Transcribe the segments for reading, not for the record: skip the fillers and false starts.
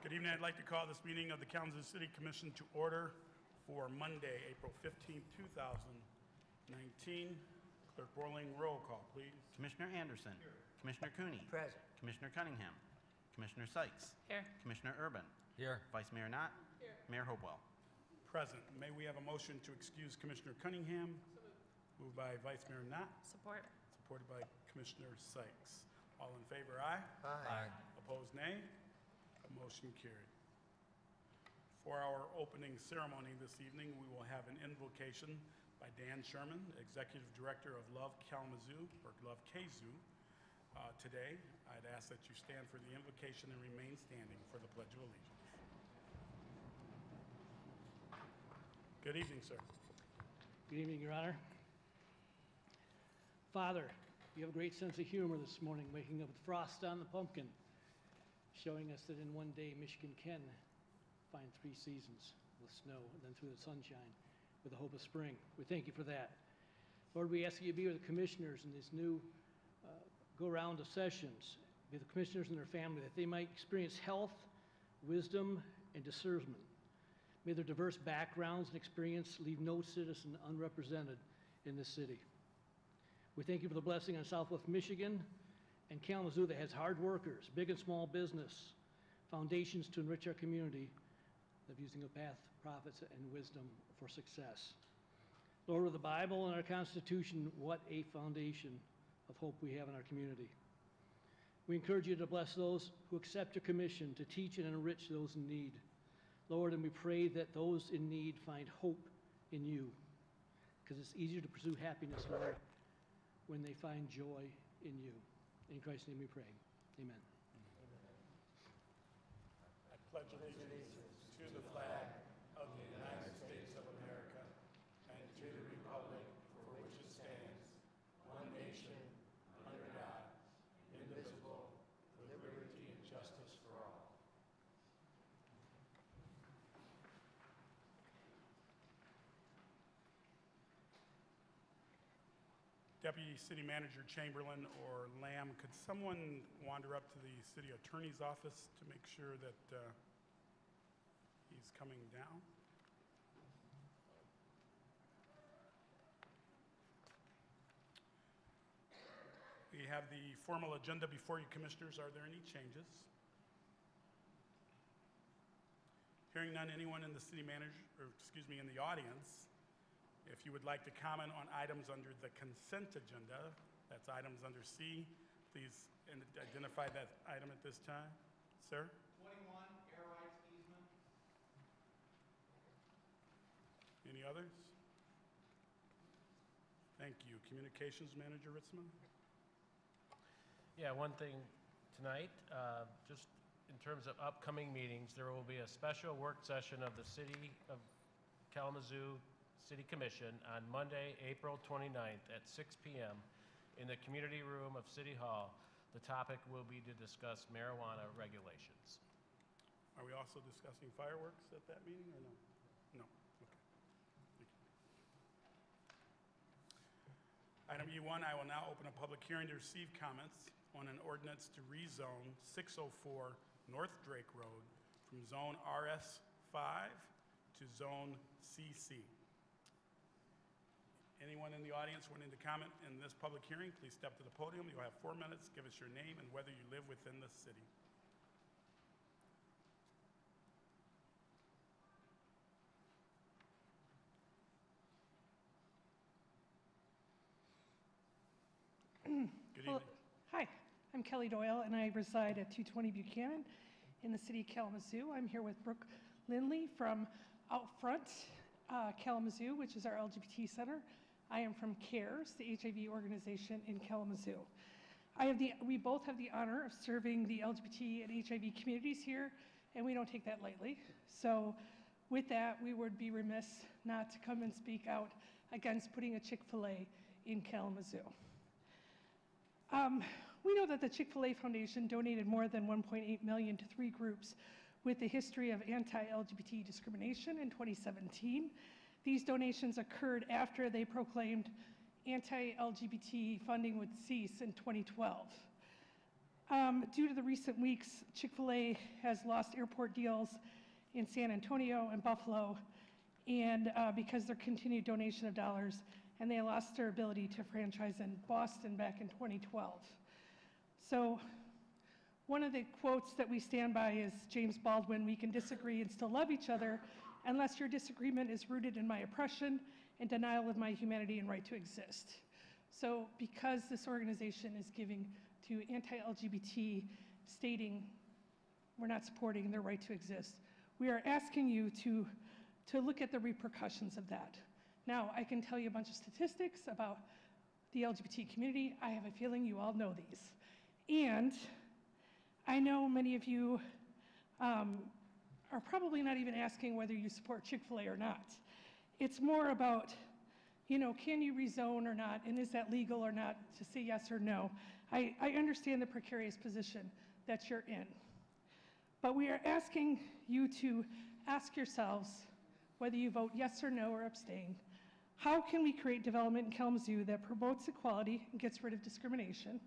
Good evening. I'd like to call this meeting of the Kalamazoo City Commission to order for Monday, April 15, 2019. Clerk Borling, roll call, please. Commissioner Anderson. Here. Commissioner Cooney. Present. Commissioner Cunningham. Commissioner Sykes. Here. Commissioner Urban. Here. Vice Mayor Knott. Here. Mayor Hopewell. Present. May we have a motion to excuse Commissioner Cunningham? Moved by Vice Mayor Knott. Support. Supported by Commissioner Sykes. All in favor, aye. Aye. Opposed, nay. Motion carried. For our opening ceremony this evening, we will have an invocation by Dan Sherman, Executive Director of Love Kalamazoo, or Love Kazoo. Today, I'd ask that you stand for the invocation and remain standing for the Pledge of Allegiance. Good evening, sir. Good evening, Your Honor. Father, you have a great sense of humor this morning, waking up with frost on the pumpkin, showing us that in one day Michigan can find 3 seasons with snow and then through the sunshine with the hope of spring. We thank you for that. Lord, we ask that you be with the commissioners in this new go-round of sessions, be with the commissioners and their family, that they might experience health, wisdom, and discernment. May their diverse backgrounds and experience leave no citizen unrepresented in this city. We thank you for the blessing on Southwest Michigan and Kalamazoo that has hard workers, big and small business, foundations to enrich our community, of using a path, profits, and wisdom for success. Lord, with the Bible and our Constitution, what a foundation of hope we have in our community. We encourage you to bless those who accept your commission to teach and enrich those in need. Lord, and we pray that those in need find hope in you, because it's easier to pursue happiness, Lord, when they find joy in you. In Christ's name we pray. Amen. I pledge allegiance to the flag of the United States of America and to the republic for which it stands, one nation, under God, indivisible, with liberty and justice for all. Deputy City Manager Chamberlain or Lamb, could someone wander up to the City Attorney's office to make sure that he's coming down? We have the formal agenda before you, Commissioners. Are there any changes? Hearing none, anyone in the city manager, or excuse me, in the audience, if you would like to comment on items under the consent agenda, that's items under C, please identify that item at this time. Sir? 21, air rights easement. Any others? Thank you. Communications Manager Ritzman? Yeah, one thing tonight, just in terms of upcoming meetings, there will be a special work session of the City of Kalamazoo City Commission on Monday, April 29th at 6 p.m. in the community room of City Hall. The topic will be to discuss marijuana regulations. Are we also discussing fireworks at that meeting or no? No. Okay. Thank you. Item E1, I will now open a public hearing to receive comments on an ordinance to rezone 604 North Drake Road from Zone RS5 to Zone CC. Anyone in the audience wanting to comment in this public hearing, please step to the podium. You'll have 4 minutes. Give us your name and whether you live within the city. Good evening. Hi, I'm Kelly Doyle, and I reside at 220 Buchanan in the city of Kalamazoo. I'm here with Brooke Lindley from Out Front Kalamazoo, which is our LGBT center. I am from CARES, the HIV organization in Kalamazoo. We both have the honor of serving the LGBT and HIV communities here, and we don't take that lightly. So with that, we would be remiss not to come and speak out against putting a Chick-fil-A in Kalamazoo. We know that the Chick-fil-A Foundation donated more than $1.8 million to 3 groups with the history of anti-LGBT discrimination in 2017. These donations occurred after they proclaimed anti-LGBT funding would cease in 2012. Due to the recent weeks, Chick-fil-A has lost airport deals in San Antonio and Buffalo, and because their continued donation of dollars, and they lost their ability to franchise in Boston back in 2012. So one of the quotes that we stand by is James Baldwin: "We can disagree and still love each other unless your disagreement is rooted in my oppression and denial of my humanity and right to exist." So because this organization is giving to anti-LGBT, stating we're not supporting their right to exist, we are asking you to look at the repercussions of that. Now, I can tell you a bunch of statistics about the LGBT community. I have a feeling you all know these. And I know many of you are probably not even asking whether you support Chick-fil-A or not. It's more about, you know, can you rezone or not, and is that legal or not, to say yes or no. I understand the precarious position that you're in. But we are asking you to ask yourselves whether you vote yes or no or abstain. How can we create development in Kalamazoo that promotes equality and gets rid of discrimination?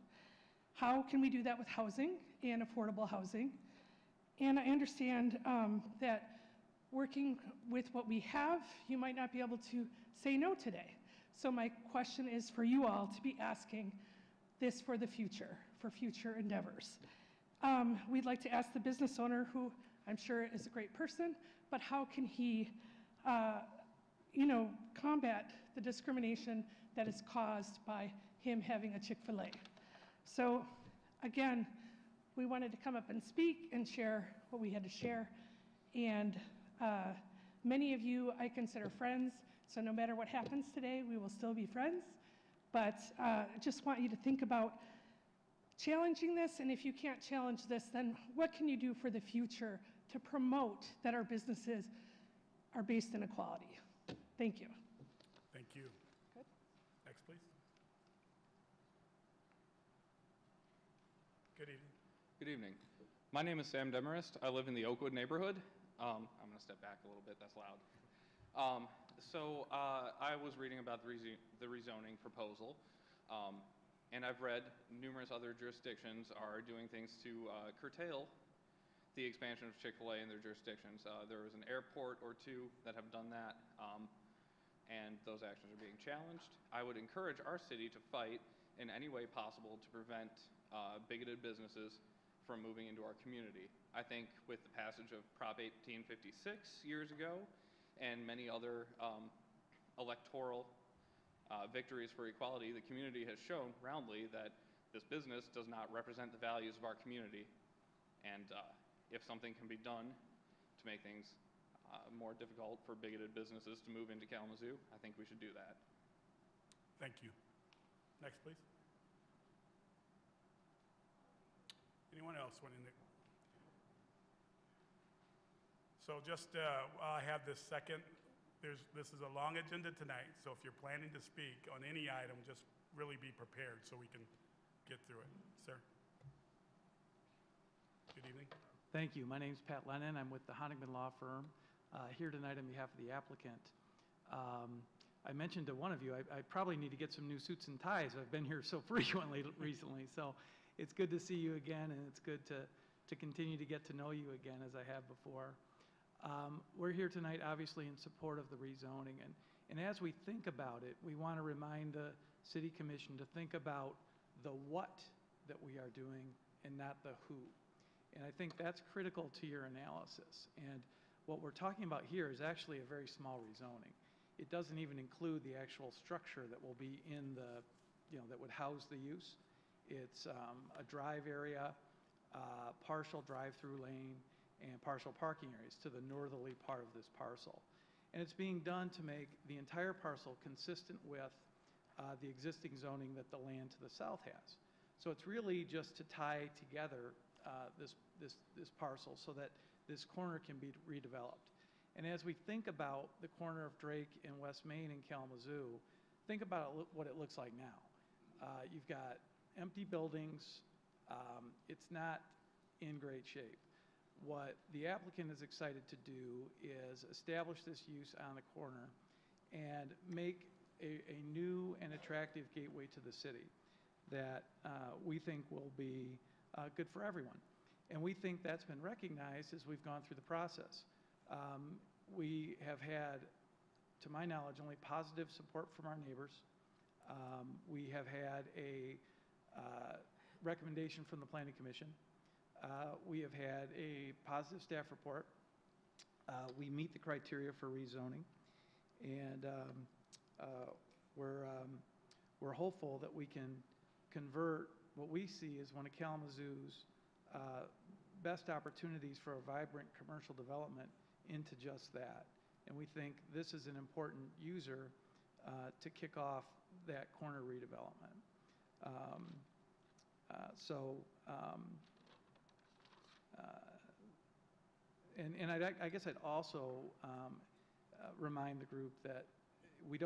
How can we do that with housing and affordable housing? And I understand that working with what we have, you might not be able to say no today. So my question is for you all to be asking this for the future, for future endeavors. We'd like to ask the business owner, who I'm sure is a great person, but how can he combat the discrimination that is caused by him having a Chick-fil-A? So again, we wanted to come up and speak and share what we had to share. And many of you I consider friends, so no matter what happens today, we will still be friends. But I just want you to think about challenging this, and if you can't challenge this, then what can you do for the future to promote that our businesses are based in equality? Thank you. Thank you. Good. Next, please. Good evening. Good evening. My name is Sam Demarest. I live in the Oakwood neighborhood. I'm going to step back a little bit. That's loud. I was reading about the rezoning proposal, and I've read numerous other jurisdictions are doing things to curtail the expansion of Chick-fil-A in their jurisdictions. There was an airport or two that have done that, and those actions are being challenged. I would encourage our city to fight in any way possible to prevent bigoted businesses from moving into our community. I think with the passage of Prop 1856 years ago and many other electoral victories for equality, the community has shown roundly that this business does not represent the values of our community. And if something can be done to make things more difficult for bigoted businesses to move into Kalamazoo, I think we should do that. Thank you. Next, please. Anyone else wanting to? So just, I have this second. This is a long agenda tonight, so if you're planning to speak on any item, just really be prepared so we can get through it. Sir? Good evening. Thank you. My name's Pat Lennon. I'm with the Honigman Law Firm, here tonight on behalf of the applicant. I mentioned to one of you, I probably need to get some new suits and ties. I've been here so frequently recently, so it's good to see you again, and it's good to continue to get to know you again as I have before. We're here tonight obviously in support of the rezoning, and as we think about it, we want to remind the City Commission to think about the what that we are doing and not the who. And I think that's critical to your analysis. And what we're talking about here is actually a very small rezoning. It doesn't even include the actual structure that will be in the, that would house the use. It's a drive area, partial drive-through lane, and partial parking areas to the northerly part of this parcel. And it's being done to make the entire parcel consistent with the existing zoning that the land to the south has. So it's really just to tie together this parcel so that this corner can be redeveloped. And as we think about the corner of Drake and West Main in Kalamazoo, think about what it looks like now. You've got empty buildings. It's not in great shape. What the applicant is excited to do is establish this use on the corner and make a new and attractive gateway to the city that we think will be good for everyone. And we think that's been recognized as we've gone through the process. We have had, to my knowledge, only positive support from our neighbors. We have had a recommendation from the Planning Commission. We have had a positive staff report. We meet the criteria for rezoning, and we're hopeful that we can convert what we see as one of Kalamazoo's best opportunities for a vibrant commercial development into just that. And we think this is an important user to kick off that corner redevelopment. I guess I'd also remind the group that we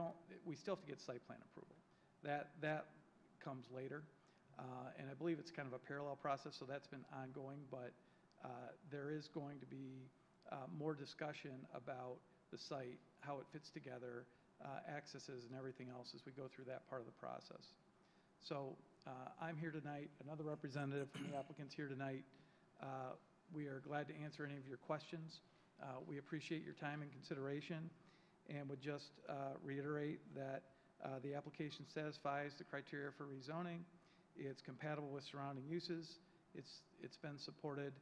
still have to get site plan approval. That comes later, and I believe it's kind of a parallel process, so that's been ongoing, but there is going to be more discussion about the site, how it fits together, accesses and everything else as we go through that part of the process. So I'm here tonight, another representative from the applicants here tonight. We are glad to answer any of your questions. We appreciate your time and consideration, and would just reiterate that the application satisfies the criteria for rezoning. It's compatible with surrounding uses. It's been supported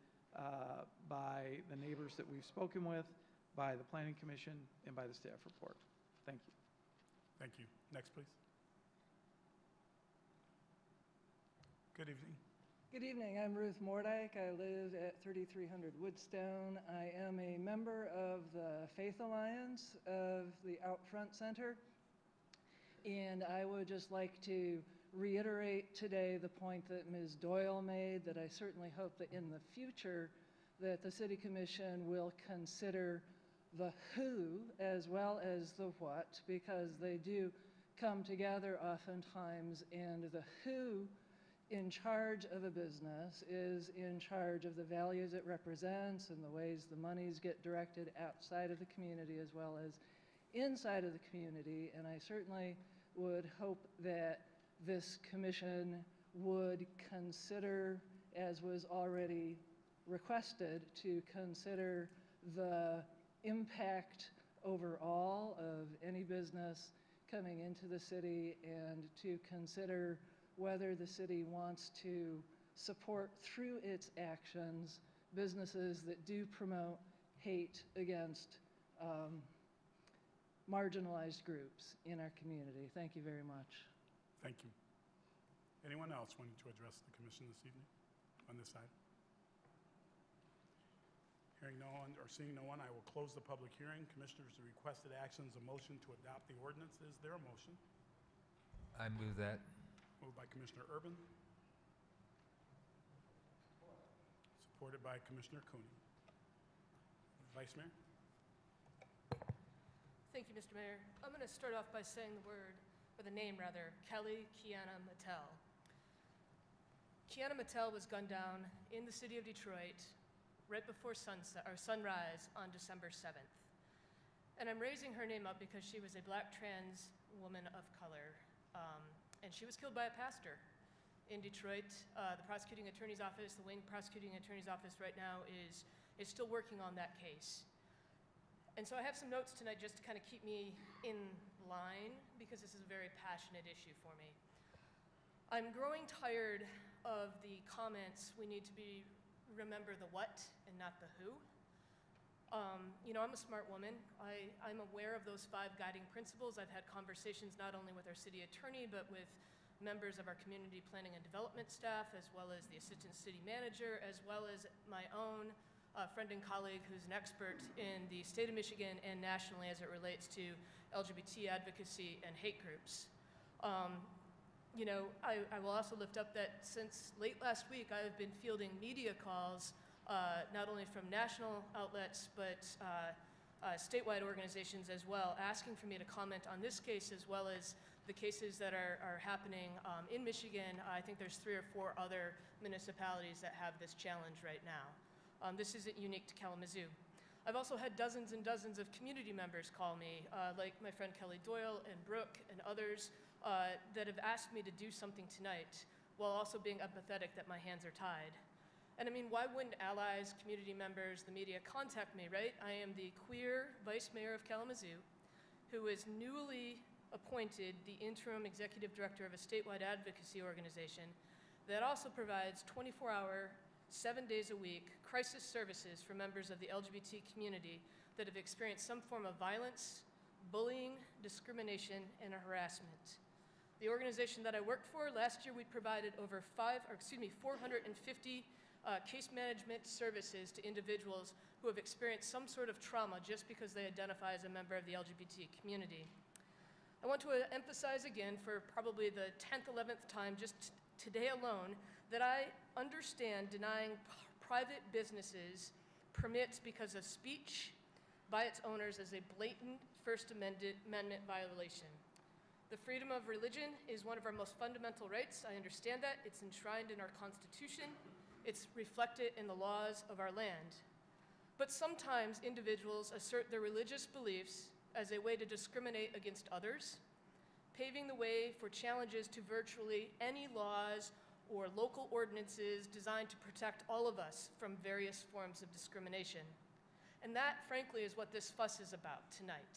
by the neighbors that we've spoken with, by the Planning Commission, and by the staff report. Thank you. Thank you. Next, please. Good evening. Good evening. I'm Ruth Mordyke. I live at 3300 Woodstone. I am a member of the Faith Alliance of the Outfront Center. And I would just like to reiterate today the point that Ms. Doyle made, that I certainly hope that in the future that the City Commission will consider the who as well as the what, because they do come together oftentimes, and the who in charge of a business is in charge of the values it represents and the ways the monies get directed outside of the community as well as inside of the community. And I certainly would hope that this commission would consider, as was already requested, to consider the impact overall of any business coming into the city, and to consider whether the city wants to support through its actions businesses that do promote hate against marginalized groups in our community. Thank you very much. Thank you. Anyone else wanting to address the commission this evening on this side? Hearing no one or seeing no one, I will close the public hearing. Commissioners, the requested action is a motion to adopt the ordinance. Is there a motion? I move that. Moved by Commissioner Urban. Supported by Commissioner Cooney. Vice Mayor? Thank you, Mr. Mayor. I'm going to start off by saying the name, Kelly Kiana Mattel. Kiana Mattel was gunned down in the city of Detroit right before sunrise on December 7th. And I'm raising her name up because she was a black trans woman of color, and she was killed by a pastor in Detroit. The prosecuting attorney's office, the Wayne prosecuting attorney's office right now is still working on that case. And so I have some notes tonight just to kind of keep me in line, because this is a very passionate issue for me. I'm growing tired of the comments, we need to remember the what and not the who. I'm a smart woman. I'm aware of those 5 guiding principles. I've had conversations not only with our city attorney, but with members of our community planning and development staff, as well as the assistant city manager, as well as my own friend and colleague who's an expert in the state of Michigan and nationally as it relates to LGBT advocacy and hate groups. I will also lift up that since late last week, I have been fielding media calls, not only from national outlets, but statewide organizations as well, asking for me to comment on this case as well as the cases that are happening in Michigan. I think there's 3 or 4 other municipalities that have this challenge right now. This isn't unique to Kalamazoo. I've also had dozens and dozens of community members call me, like my friend Kelly Doyle and Brooke and others, that have asked me to do something tonight. while also being empathetic that my hands are tied. And I mean, why wouldn't allies, community members, the media contact me, right? I am the queer vice mayor of Kalamazoo, who is newly appointed the interim executive director of a statewide advocacy organization that also provides 24-hour, 7 days a week crisis services for members of the LGBT community that have experienced some form of violence, bullying, discrimination, and harassment. The organization that I worked for, last year we provided over 450 case management services to individuals who have experienced some sort of trauma just because they identify as a member of the LGBT community. I want to emphasize again for probably the 10th, 11th time, just today alone, that I understand denying private businesses permits because of speech by its owners is a blatant First Amendment violation. The freedom of religion is one of our most fundamental rights. I understand that. It's enshrined in our Constitution. It's reflected in the laws of our land. But sometimes individuals assert their religious beliefs as a way to discriminate against others, paving the way for challenges to virtually any laws or local ordinances designed to protect all of us from various forms of discrimination. And that, frankly, is what this fuss is about tonight.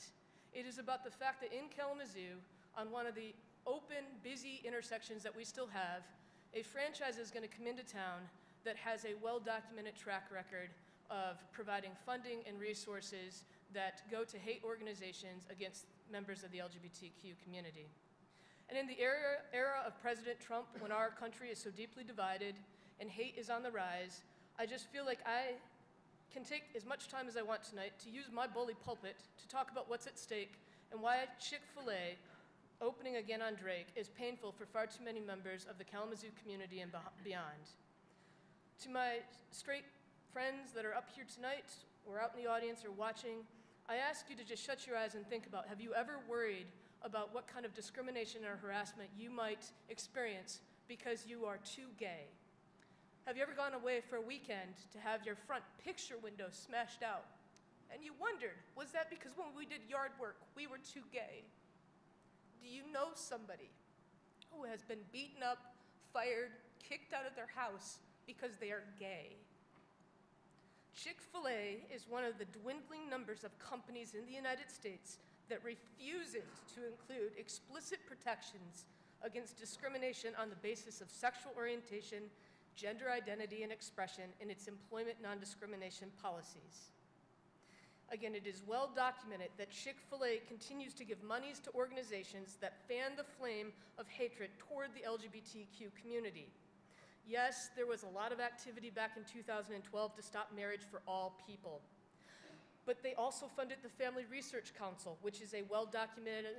It is about the fact that in Kalamazoo, on one of the open, busy intersections that we still have, a franchise is going to come into town that has a well-documented track record of providing funding and resources that go to hate organizations against members of the LGBTQ community. And in the era of President Trump, when our country is so deeply divided and hate is on the rise, I just feel like I can take as much time as I want tonight to use my bully pulpit to talk about what's at stake and why Chick-fil-A opening again on Drake is painful for far too many members of the Kalamazoo community and beyond. To my straight friends that are up here tonight, or out in the audience or watching, I ask you to just shut your eyes and think about, have you ever worried about what kind of discrimination or harassment you might experience because you are too gay? Have you ever gone away for a weekend to have your front picture window smashed out? And you wondered, was that because when we did yard work, we were too gay? Do you know somebody who has been beaten up, fired, kicked out of their house because they are gay? Chick-fil-A is one of the dwindling numbers of companies in the United States that refuses to include explicit protections against discrimination on the basis of sexual orientation, gender identity, and expression in its employment non-discrimination policies. Again, it is well documented that Chick-fil-A continues to give monies to organizations that fan the flame of hatred toward the LGBTQ community. Yes, there was a lot of activity back in 2012 to stop marriage for all people. But they also funded the Family Research Council, which is a well-documented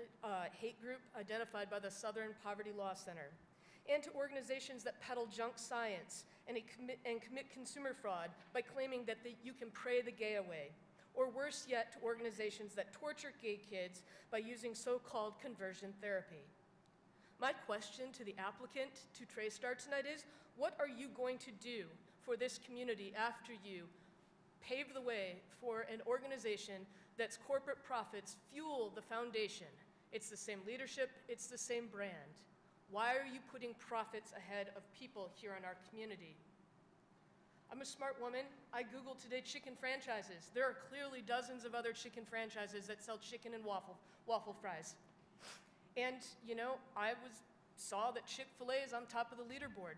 hate group identified by the Southern Poverty Law Center, and to organizations that peddle junk science and commit consumer fraud by claiming that you can pray the gay away, or worse yet, to organizations that torture gay kids by using so-called conversion therapy. My question to the applicant to TraStar tonight is, what are you going to do for this community after you pave the way for an organization that's corporate profits fuel the foundation? It's the same leadership, it's the same brand. Why are you putting profits ahead of people here in our community? I'm a smart woman. I Googled today chicken franchises. There are clearly dozens of other chicken franchises that sell chicken and waffle fries. And, you know, I saw that Chick-fil-A is on top of the leaderboard.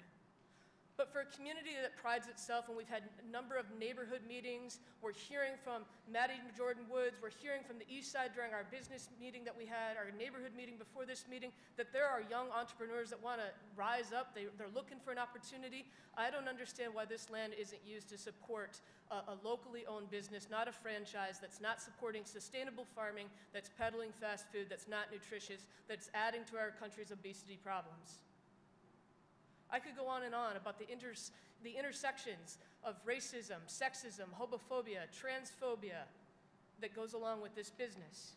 But for a community that prides itself, and we've had a number of neighborhood meetings, we're hearing from Maddie Jordan Woods, we're hearing from the East Side during our business meeting that we had, our neighborhood meeting before this meeting, that there are young entrepreneurs that want to rise up, they're looking for an opportunity. I don't understand why this land isn't used to support a locally owned business, not a franchise, that's not supporting sustainable farming, that's peddling fast food, that's not nutritious, that's adding to our country's obesity problems. I could go on and on about the intersections of racism, sexism, homophobia, transphobia that goes along with this business.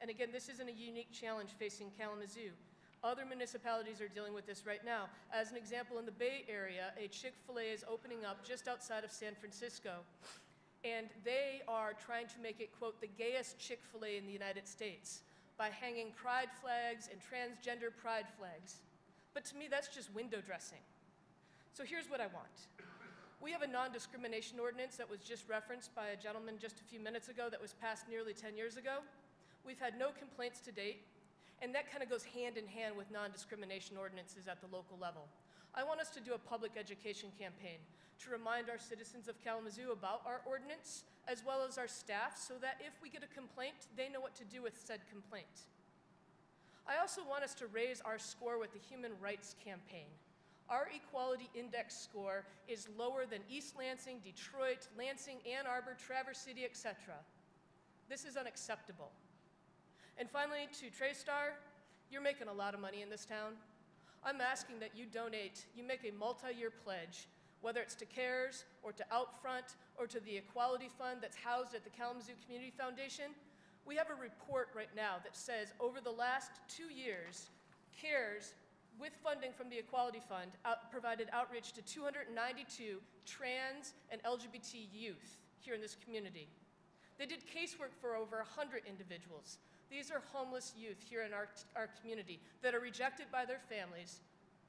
And again, this isn't a unique challenge facing Kalamazoo. Other municipalities are dealing with this right now. As an example, in the Bay Area, a Chick-fil-A is opening up just outside of San Francisco, and they are trying to make it, quote, the gayest Chick-fil-A in the United States by hanging pride flags and transgender pride flags. But to me, that's just window dressing. So here's what I want. We have a non-discrimination ordinance that was just referenced by a gentleman just a few minutes ago that was passed nearly 10 years ago. We've had no complaints to date, and that kind of goes hand in hand with non-discrimination ordinances at the local level. I want us to do a public education campaign to remind our citizens of Kalamazoo about our ordinance, as well as our staff, so that if we get a complaint, they know what to do with said complaint. I also want us to raise our score with the Human Rights Campaign. Our Equality Index score is lower than East Lansing, Detroit, Lansing, Ann Arbor, Traverse City, etc. This is unacceptable. And finally, to TraStar, you're making a lot of money in this town. I'm asking that you donate, you make a multi-year pledge, whether it's to CARES or to Outfront or to the Equality Fund that's housed at the Kalamazoo Community Foundation. We have a report right now that says over the last 2 years, CARES, with funding from the Equality Fund, provided outreach to 292 trans and LGBT youth here in this community. They did casework for over 100 individuals. These are homeless youth here in our community that are rejected by their families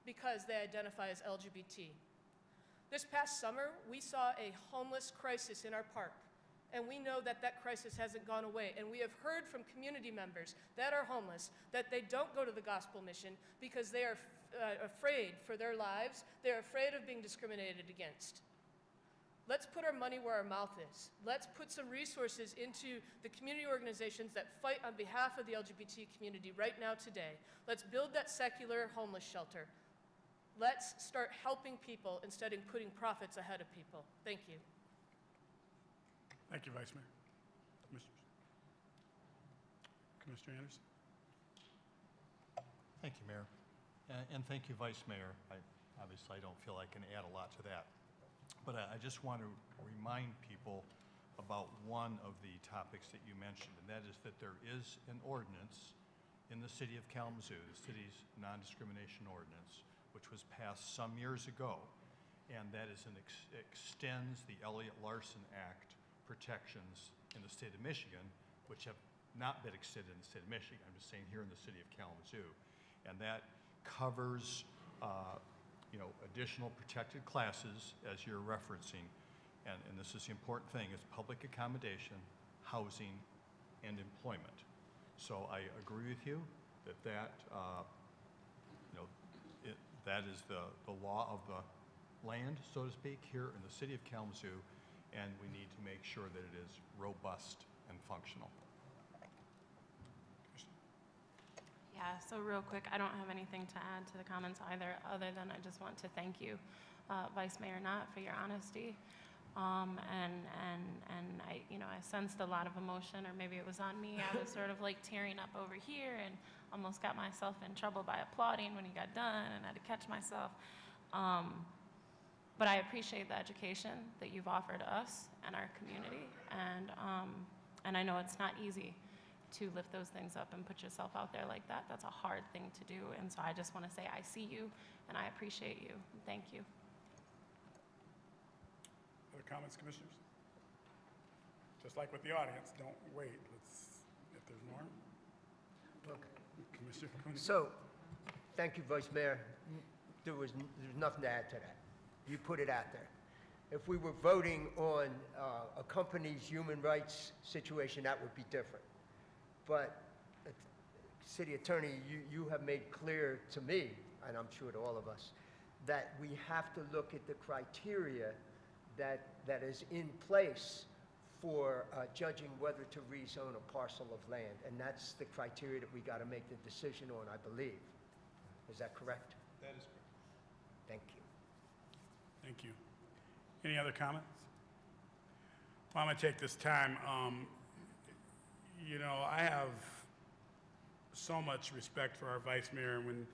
because they identify as LGBT. This past summer, we saw a homeless crisis in our park, and we know that that crisis hasn't gone away. And we have heard from community members that are homeless that they don't go to the gospel mission because they are afraid for their lives. They're afraid of being discriminated against. Let's put our money where our mouth is. Let's put some resources into the community organizations that fight on behalf of the LGBT community right now today. Let's build that secular homeless shelter. Let's start helping people instead of putting profits ahead of people. Thank you. Thank you, Vice Mayor. Commissioners. Commissioner Anderson. Thank you, Mayor. And thank you, Vice Mayor. Obviously, I don't feel I can add a lot to that. But I just want to remind people about one of the topics that you mentioned, and that is that there is an ordinance in the city of Kalamazoo, the city's non-discrimination ordinance, which was passed some years ago, and that is extends the Elliott Larson Act protections in the state of Michigan, which have not been extended in the state of Michigan. I'm just saying here in the city of Kalamazoo. And that covers additional protected classes, as you're referencing. And this is the important thing, is public accommodation, housing, and employment. So I agree with you that that is the law of the land, so to speak, here in the city of Kalamazoo, and we need to make sure that it is robust and functional. Yeah, so real quick, I don't have anything to add to the comments either, other than I just want to thank you, Vice Mayor Knott, for your honesty. And I sensed a lot of emotion, or maybe it was on me. I was sort of like tearing up over here and almost got myself in trouble by applauding when you got done, and I had to catch myself. But I appreciate the education that you've offered us and our community, and I know it's not easy to lift those things up and put yourself out there like that. That's a hard thing to do, and so I just want to say I see you and I appreciate you. Thank you. Other comments, commissioners? Just like with the audience, don't wait. If there's more. Okay. Commissioner Cooney. So, thank you, Vice Mayor. There's nothing to add to that. You put it out there. If we were voting on a company's human rights situation, that would be different. But, City Attorney, you have made clear to me, and I'm sure to all of us, that we have to look at the criteria that is in place for judging whether to rezone a parcel of land. And that's the criteria that we got to make the decision on, I believe. Is that correct? That is correct. Thank you. Thank you. Any other comments? Well, I'm going to take this time. I have so much respect for our Vice Mayor. When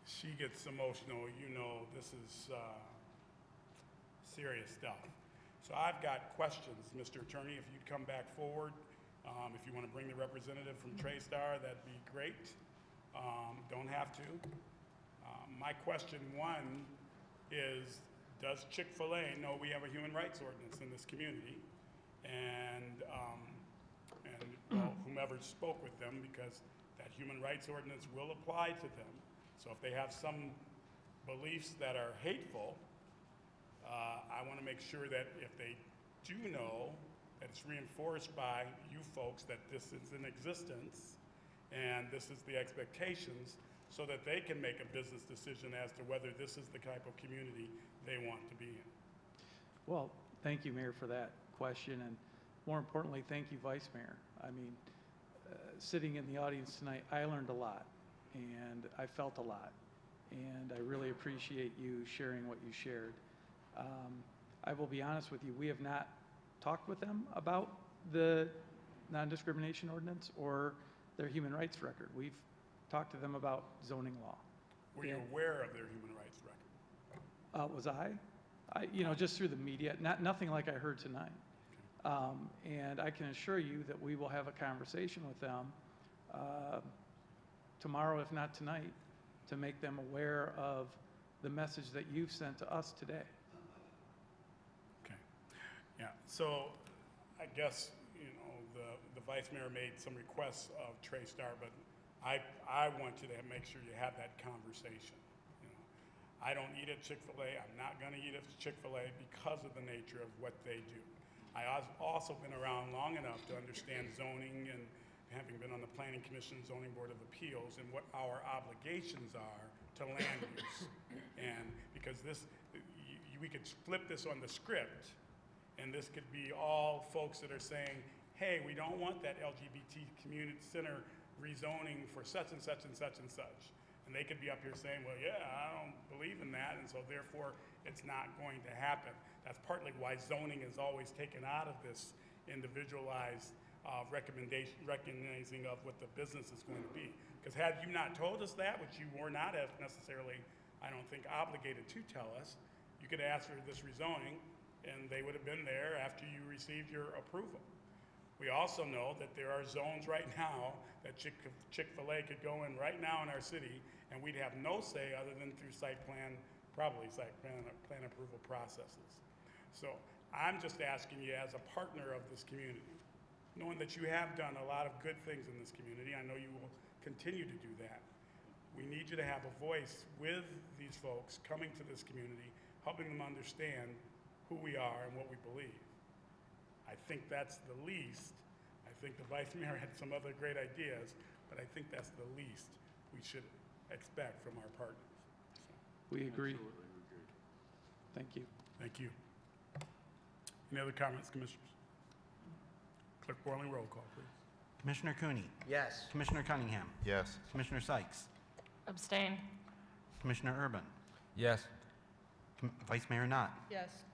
she gets emotional, this is serious stuff. So I've got questions, Mr. Attorney, if you'd come back forward. If you want to bring the representative from TraStar, that'd be great. Don't have to. My question one is, does Chick-fil-A know we have a human rights ordinance in this community? And whomever spoke with them, because that human rights ordinance will apply to them. So if they have some beliefs that are hateful, I want to make sure that if they do know that it's reinforced by you folks that this is in existence and this is the expectations, so that they can make a business decision as to whether this is the type of community they want to be in. Well, thank you, Mayor, for that question, and more importantly, thank you, Vice Mayor. I mean, sitting in the audience tonight, I learned a lot, and I felt a lot, and I really appreciate you sharing what you shared. I will be honest with you, we have not talked with them about the non-discrimination ordinance or their human rights record. We've talked to them about zoning law. Were you aware of their human rights record? Was I? Just through the media, nothing like I heard tonight. And I can assure you that we will have a conversation with them tomorrow, if not tonight, to make them aware of the message that you've sent to us today. Okay. Yeah. So I guess, the Vice Mayor made some requests of TraStar, but I want you to make sure you have that conversation. I don't eat at Chick-fil-A. I'm not going to eat at Chick-fil-A because of the nature of what they do. I've also been around long enough to understand zoning and having been on the Planning Commission, Zoning Board of Appeals, and what our obligations are to land use. And because we could flip this on the script, and this could be all folks that are saying, hey, we don't want that LGBT community center rezoning for such and such and such and such. And they could be up here saying, well, yeah, I don't believe in that, and so therefore it's not going to happen. That's partly why zoning is always taken out of this individualized recognizing of what the business is going to be. Because had you not told us that, which you were not as necessarily, I don't think, obligated to tell us, you could ask for this rezoning, and they would have been there after you received your approval. We also know that there are zones right now that Chick-fil-A could go in right now in our city, and we'd have no say other than through probably site plan approval processes. So I'm just asking you as a partner of this community, knowing that you have done a lot of good things in this community, I know you will continue to do that. We need you to have a voice with these folks coming to this community, helping them understand who we are and what we believe. I think that's the least. I think the Vice Mayor had some other great ideas, but I think that's the least we should expect from our partners. We agree. Thank you. Thank you. Any other comments, Commissioners? Clerk Borling, roll call, please. Commissioner Cooney. Yes. Commissioner Cunningham. Yes. Commissioner Sykes. Abstain. Commissioner Urban. Yes. Vice Mayor Knott. Yes.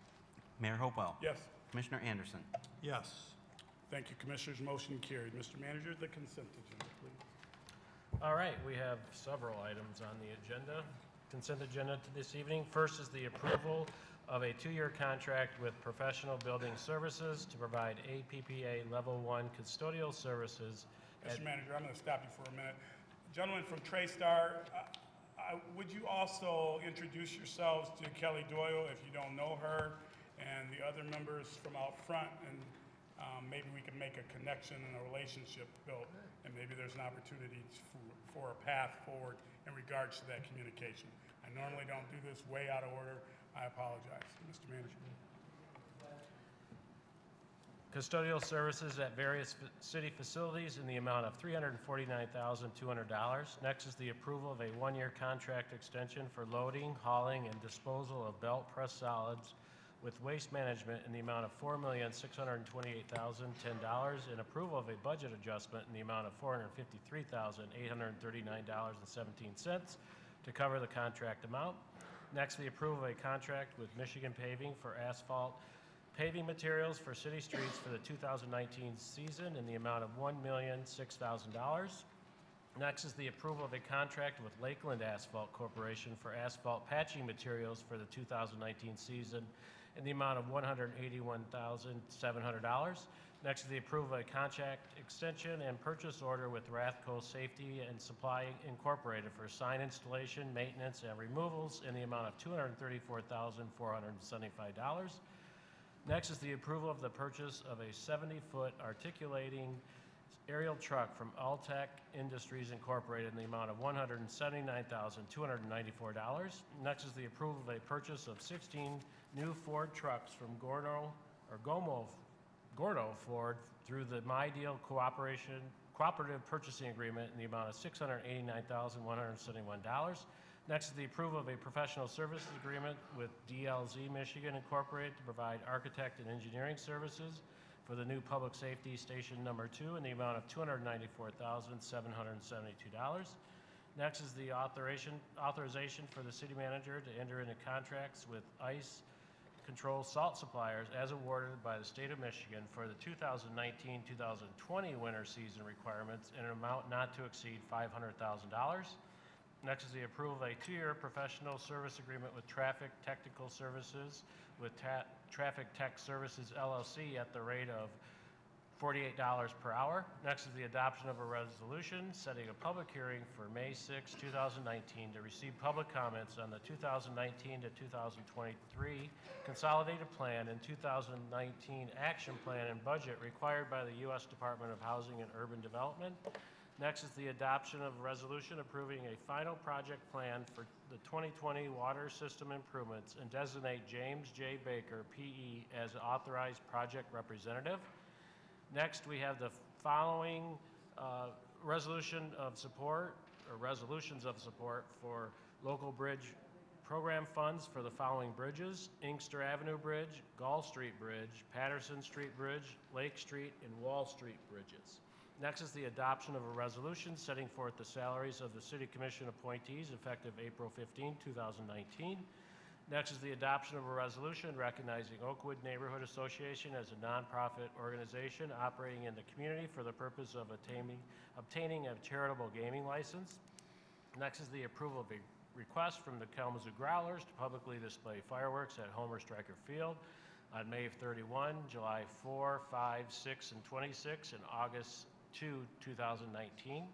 Mayor Hopewell. Yes. Commissioner Anderson. Yes. Thank you, Commissioners. Motion carried. Mr. Manager, the consent agenda, please. All right, we have several items on the agenda, consent agenda this evening. First is the approval of a 2-year contract with Professional Building Services to provide APPA Level 1 custodial services. Mr. Manager, I'm going to stop you for a minute. Gentlemen from TraStar, would you also introduce yourselves to Kelly Doyle if you don't know her, and the other members from out front, and maybe we can make a connection and a relationship built, and maybe there's an opportunity for a path forward in regards to that communication. I normally don't do this way out of order. I apologize. Mr. Manager. Custodial services at various city facilities in the amount of $349,200. Next is the approval of a 1-year contract extension for loading, hauling, and disposal of belt press solids with Waste Management in the amount of $4,628,010, and approval of a budget adjustment in the amount of $453,839.17 to cover the contract amount. Next, the approval of a contract with Michigan Paving for asphalt paving materials for city streets for the 2019 season in the amount of $1,006,000. Next is the approval of a contract with Lakeland Asphalt Corporation for asphalt patching materials for the 2019 season in the amount of $181,700. Next is the approval of a contract extension and purchase order with Rathco Safety and Supply Incorporated for sign installation, maintenance, and removals in the amount of $234,475. Next is the approval of the purchase of a 70-foot articulating aerial truck from Altech Industries Incorporated in the amount of $179,294. Next is the approval of a purchase of 16 new Ford trucks from Gordo Ford through the My Deal Cooperative Purchasing Agreement in the amount of $689,171. Next is the approval of a professional services agreement with DLZ Michigan Incorporated to provide architect and engineering services for the new Public Safety Station Number 2 in the amount of $294,772. Next is the authorization for the city manager to enter into contracts with ICE control salt suppliers as awarded by the state of Michigan for the 2019-2020 winter season requirements in an amount not to exceed $500,000. Next is the approval of a 2-year professional service agreement with Traffic Technical Services with Traffic Tech Services LLC at the rate of $48 per hour. Next is the adoption of a resolution setting a public hearing for May 6, 2019 to receive public comments on the 2019 to 2023 Consolidated Plan and 2019 Action Plan and Budget required by the U.S. Department of Housing and Urban Development. Next is the adoption of a resolution approving a final project plan for the 2020 water system improvements and designate James J. Baker, P.E., as authorized project representative. Next, we have the following resolutions of support for local bridge program funds for the following bridges: Inkster Avenue Bridge, Gall Street Bridge, Patterson Street Bridge, Lake Street, and Wall Street bridges. Next is the adoption of a resolution setting forth the salaries of the City Commission appointees effective April 15, 2019. Next is the adoption of a resolution recognizing Oakwood Neighborhood Association as a nonprofit organization operating in the community for the purpose of obtaining a charitable gaming license. Next is the approval of a request from the Kalamazoo Growlers to publicly display fireworks at Homer Stryker Field on May 31, July 4, 5, 6, and 26, and August 2, 2019.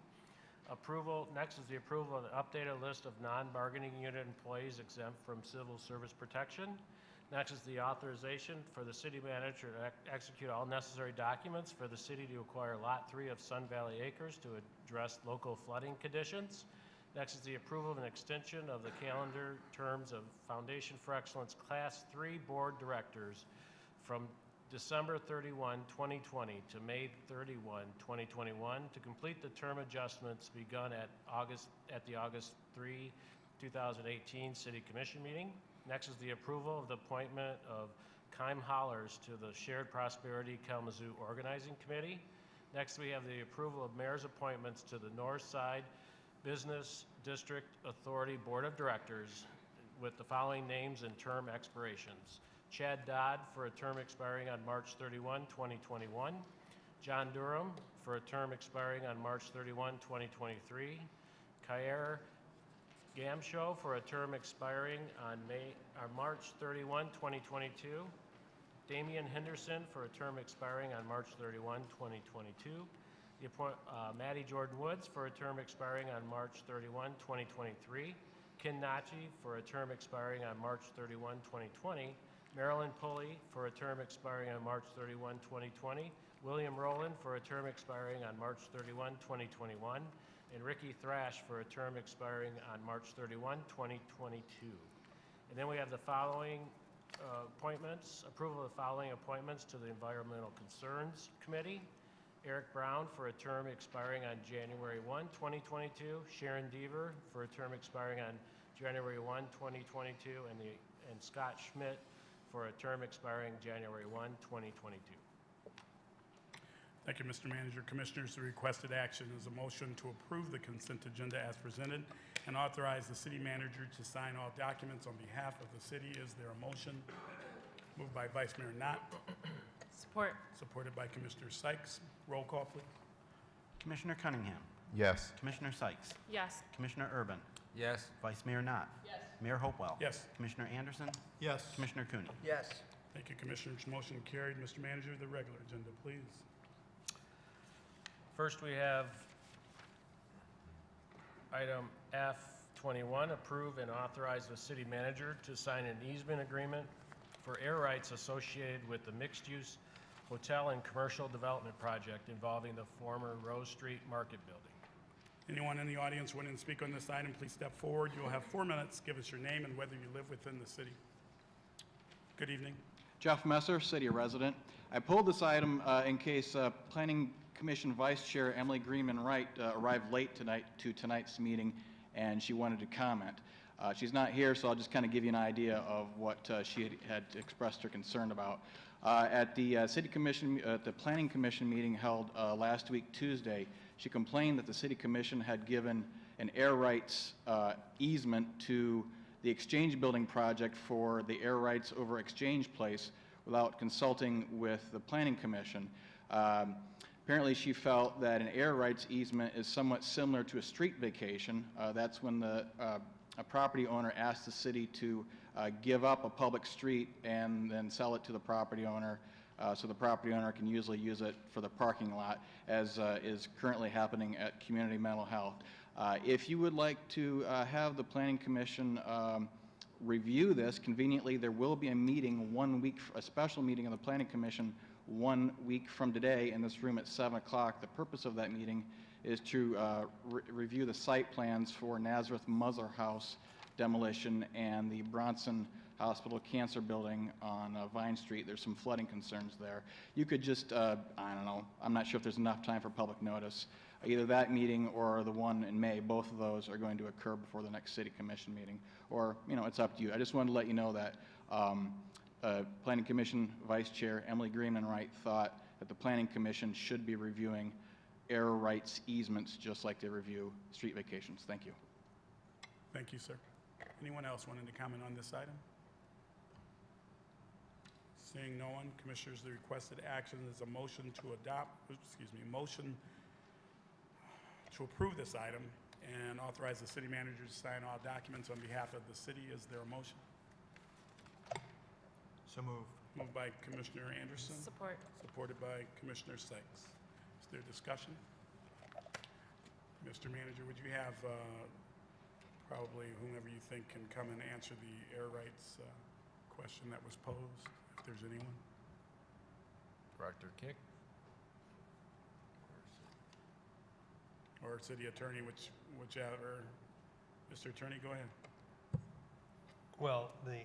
Next is the approval of the updated list of non-bargaining unit employees exempt from civil service protection. Next is the authorization for the city manager to execute all necessary documents for the city to acquire Lot 3 of Sun Valley Acres to address local flooding conditions. Next is the approval of an extension of the calendar terms of Foundation for Excellence Class 3 Board Directors from December 31, 2020 to May 31, 2021 to complete the term adjustments begun at the August 3, 2018 City Commission meeting. Next is the approval of the appointment of Kime Hollers to the Shared Prosperity Kalamazoo Organizing Committee. Next, we have the approval of mayor's appointments to the North Side Business District Authority Board of Directors with the following names and term expirations: Chad Dodd for a term expiring on March 31, 2021. John Durham for a term expiring on March 31, 2023. Kyer Gamshow for a term expiring on March 31, 2022. Damian Henderson for a term expiring on March 31, 2022. Maddie Jordan Woods for a term expiring on March 31, 2023. Ken Nachi for a term expiring on March 31, 2020. Marilyn Pulley for a term expiring on March 31, 2020. William Rowland for a term expiring on March 31, 2021. And Ricky Thrash for a term expiring on March 31, 2022. And then we have the following appointments: approval of the following appointments to the Environmental Concerns Committee. Eric Brown for a term expiring on January 1, 2022. Sharon Deaver for a term expiring on January 1, 2022. And Scott Schmidt for a term expiring January 1, 2022. Thank you, Mr. Manager. Commissioners, the requested action is a motion to approve the consent agenda as presented and authorize the city manager to sign all documents on behalf of the city. Is there a motion? Moved by Vice Mayor Knott. Support. Supported by Commissioner Sykes. Roll call, please. Commissioner Cunningham. Yes. Commissioner Sykes. Yes. Commissioner Urban. Yes. Vice Mayor Knott. Yes. Mayor Hopewell. Yes. Commissioner Anderson. Yes. Commissioner Cooney. Yes. Thank you, Commissioners. Motion carried. Mr. Manager, the regular agenda, please. First, we have item F21, approve and authorize the city manager to sign an easement agreement for air rights associated with the mixed-use hotel and commercial development project involving the former Rose Street Market Building. Anyone in the audience wanting to speak on this item, please step forward. You will have 4 minutes. Give us your name and whether you live within the city. Good evening. Jeff Messer, city resident. I pulled this item in case Planning Commission Vice Chair Emily Greenman Wright arrived late tonight to tonight's meeting, and she wanted to comment. She's not here, so I'll just kind of give you an idea of what she had expressed her concern about. At the City Commission, at the Planning Commission meeting held last week Tuesday, she complained that the City Commission had given an air rights easement to the Exchange Building project for the air rights over Exchange Place without consulting with the Planning Commission. Apparently she felt that an air rights easement is somewhat similar to a street vacation. That's when a property owner asks the city to give up a public street and then sell it to the property owner, so the property owner can usually use it for the parking lot, as is currently happening at Community Mental Health. If you would like to have the Planning Commission review this, conveniently there will be a meeting 1 week, a special meeting of the Planning Commission 1 week from today in this room at 7 o'clock. The purpose of that meeting is to review the site plans for Nazareth Muzzler House demolition and the Bronson Hospital Cancer Building on Vine Street. There's some flooding concerns there. You could just, I don't know, I'm not sure if there's enough time for public notice. Either that meeting or the one in May, both of those are going to occur before the next City Commission meeting. Or, you know, it's up to you. I just wanted to let you know that Planning Commission Vice Chair Emily Greenman Wright thought that the Planning Commission should be reviewing air rights easements just like they review street vacations. Thank you. Thank you, sir. Anyone else wanting to comment on this item? Seeing no one, Commissioners, the requested action is a motion to motion to approve this item and authorize the city manager to sign all documents on behalf of the city. Is there a motion? So moved. Moved by Commissioner Anderson. Support. Supported by Commissioner Sykes. Is there discussion? Mr. Manager, would you have probably whomever you think can come and answer the air rights question that was posed, if there's anyone? Director Kick. Or city attorney, whichever. Mr. Attorney, go ahead. Well, the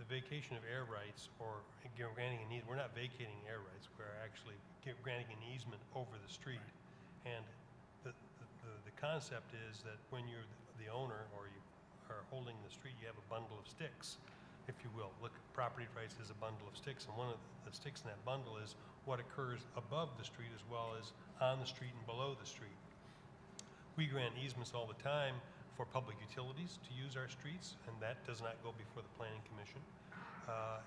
vacation of air rights or granting an easement, we're not vacating air rights, we're actually granting an easement over the street. And the concept is that when you're the owner or you are holding the street, you have a bundle of sticks, if you will. Look, property rights is a bundle of sticks, and one of the sticks in that bundle is what occurs above the street as well as on the street and below the street. We grant easements all the time for public utilities to use our streets, and that does not go before the Planning Commission.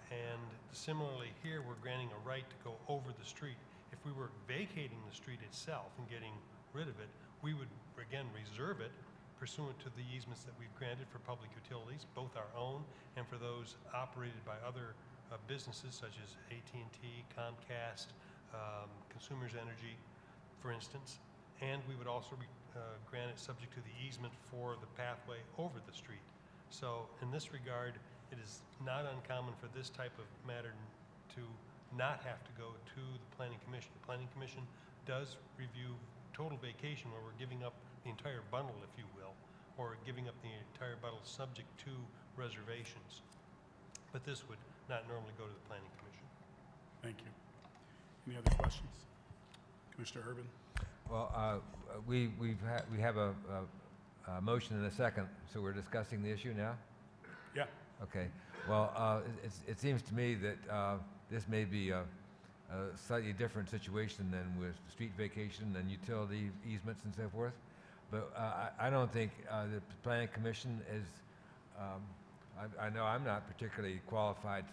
And similarly here, we're granting a right to go over the street. If we were vacating the street itself and getting rid of it, we would, again, reserve it pursuant to the easements that we've granted for public utilities, both our own and for those operated by other businesses such as AT&T, Comcast, Consumers Energy, for instance. And we would also grant it subject to the easement for the pathway over the street. So in this regard, it is not uncommon for this type of matter to not have to go to the Planning Commission. The Planning Commission does review total vacation where we're giving up the entire bundle, if you will, or giving up the entire bundle subject to reservations. But this would not normally go to the Planning Commission. Thank you. Any other questions? Commissioner Urban? Well, we have a motion and a second, so we're discussing the issue now? Yeah. Okay. Well, it seems to me that this may be a slightly different situation than with street vacation and utility easements and so forth. But I don't think the Planning Commission is, I know I'm not particularly qualified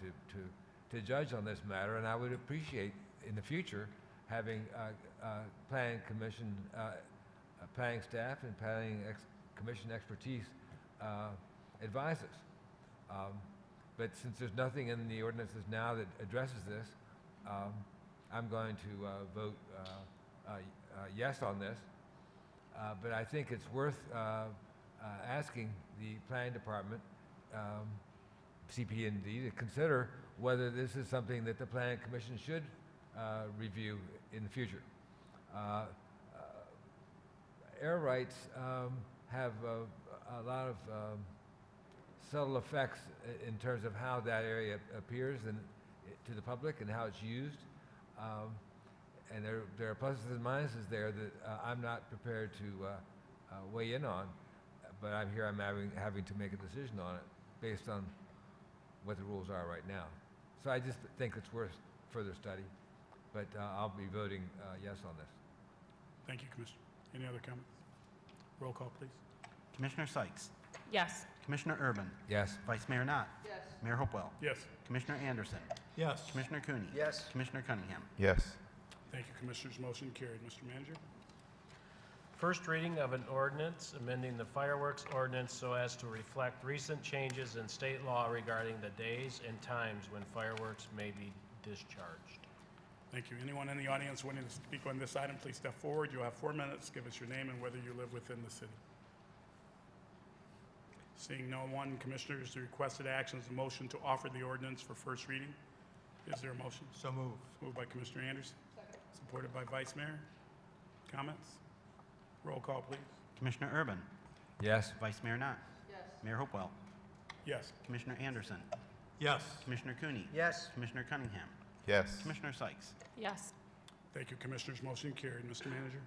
to judge on this matter, and I would appreciate in the future having Planning Commission, planning staff and Planning Commission expertise advise us. But since there's nothing in the ordinances now that addresses this, I'm going to vote yes on this. But I think it's worth asking the Planning Department, CP&D, to consider whether this is something that the Planning Commission should review in the future. Air rights have a lot of subtle effects in terms of how that area appears to the public and how it's used. And there are pluses and minuses there that I'm not prepared to weigh in on, but I'm having to make a decision on it based on what the rules are right now. So I just think it's worth further study, but I'll be voting yes on this. Thank you, Commissioner. Any other comments? Roll call, please. Commissioner Sykes? Yes. Commissioner Urban? Yes. Vice Mayor Knott? Yes. Mayor Hopewell? Yes. Commissioner Anderson? Yes. Commissioner Cooney? Yes. Commissioner Cunningham? Yes. Thank you, Commissioners. Motion carried. Mr. Manager? First reading of an ordinance amending the fireworks ordinance so as to reflect recent changes in state law regarding the days and times when fireworks may be discharged. Thank you. Anyone in the audience wanting to speak on this item, please step forward. You'll have 4 minutes. Give us your name and whether you live within the city. Seeing no one, Commissioners, the requested action is a motion to offer the ordinance for first reading. Is there a motion? So moved. Moved by Commissioner Anderson. Second. Supported by Vice Mayor. Comments? Roll call, please. Commissioner Urban? Yes. Vice Mayor Knott? Yes. Mayor Hopewell? Yes. Commissioner Anderson? Yes. Commissioner Cooney? Yes. Commissioner Cunningham? Yes. Commissioner Sykes? Yes. Thank you, Commissioners. Motion carried. Mr. Manager?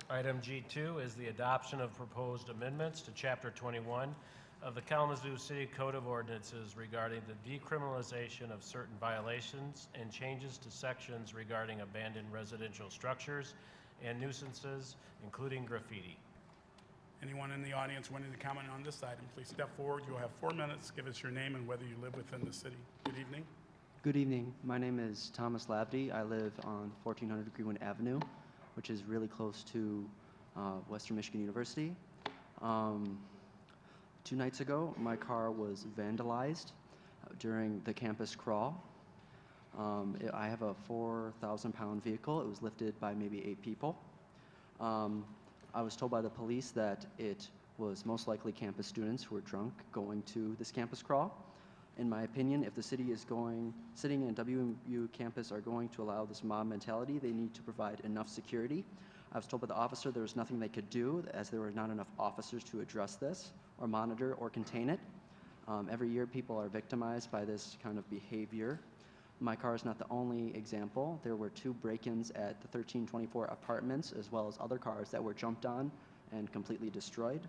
Item G2 is the adoption of proposed amendments to Chapter 21 of the Kalamazoo City Code of Ordinances regarding the decriminalization of certain violations and changes to sections regarding abandoned residential structures and nuisances, including graffiti. Anyone in the audience wanting to comment on this item, please step forward. You'll have 4 minutes. Give us your name and whether you live within the city. Good evening. Good evening. My name is Thomas Labdy. I live on 1400 Greenwood Avenue, which is really close to Western Michigan University. 2 nights ago, my car was vandalized during the campus crawl. I have a 4,000-pound vehicle. It was lifted by maybe 8 people. I was told by the police that it was most likely campus students who were drunk going to this campus crawl. In my opinion, if the city is sitting in WMU campus are going to allow this mob mentality, they need to provide enough security. I was told by the officer there was nothing they could do as there were not enough officers to address this or monitor or contain it. Every year people are victimized by this kind of behavior. My car is not the only example. There were 2 break-ins at the 1324 apartments as well as other cars that were jumped on and completely destroyed.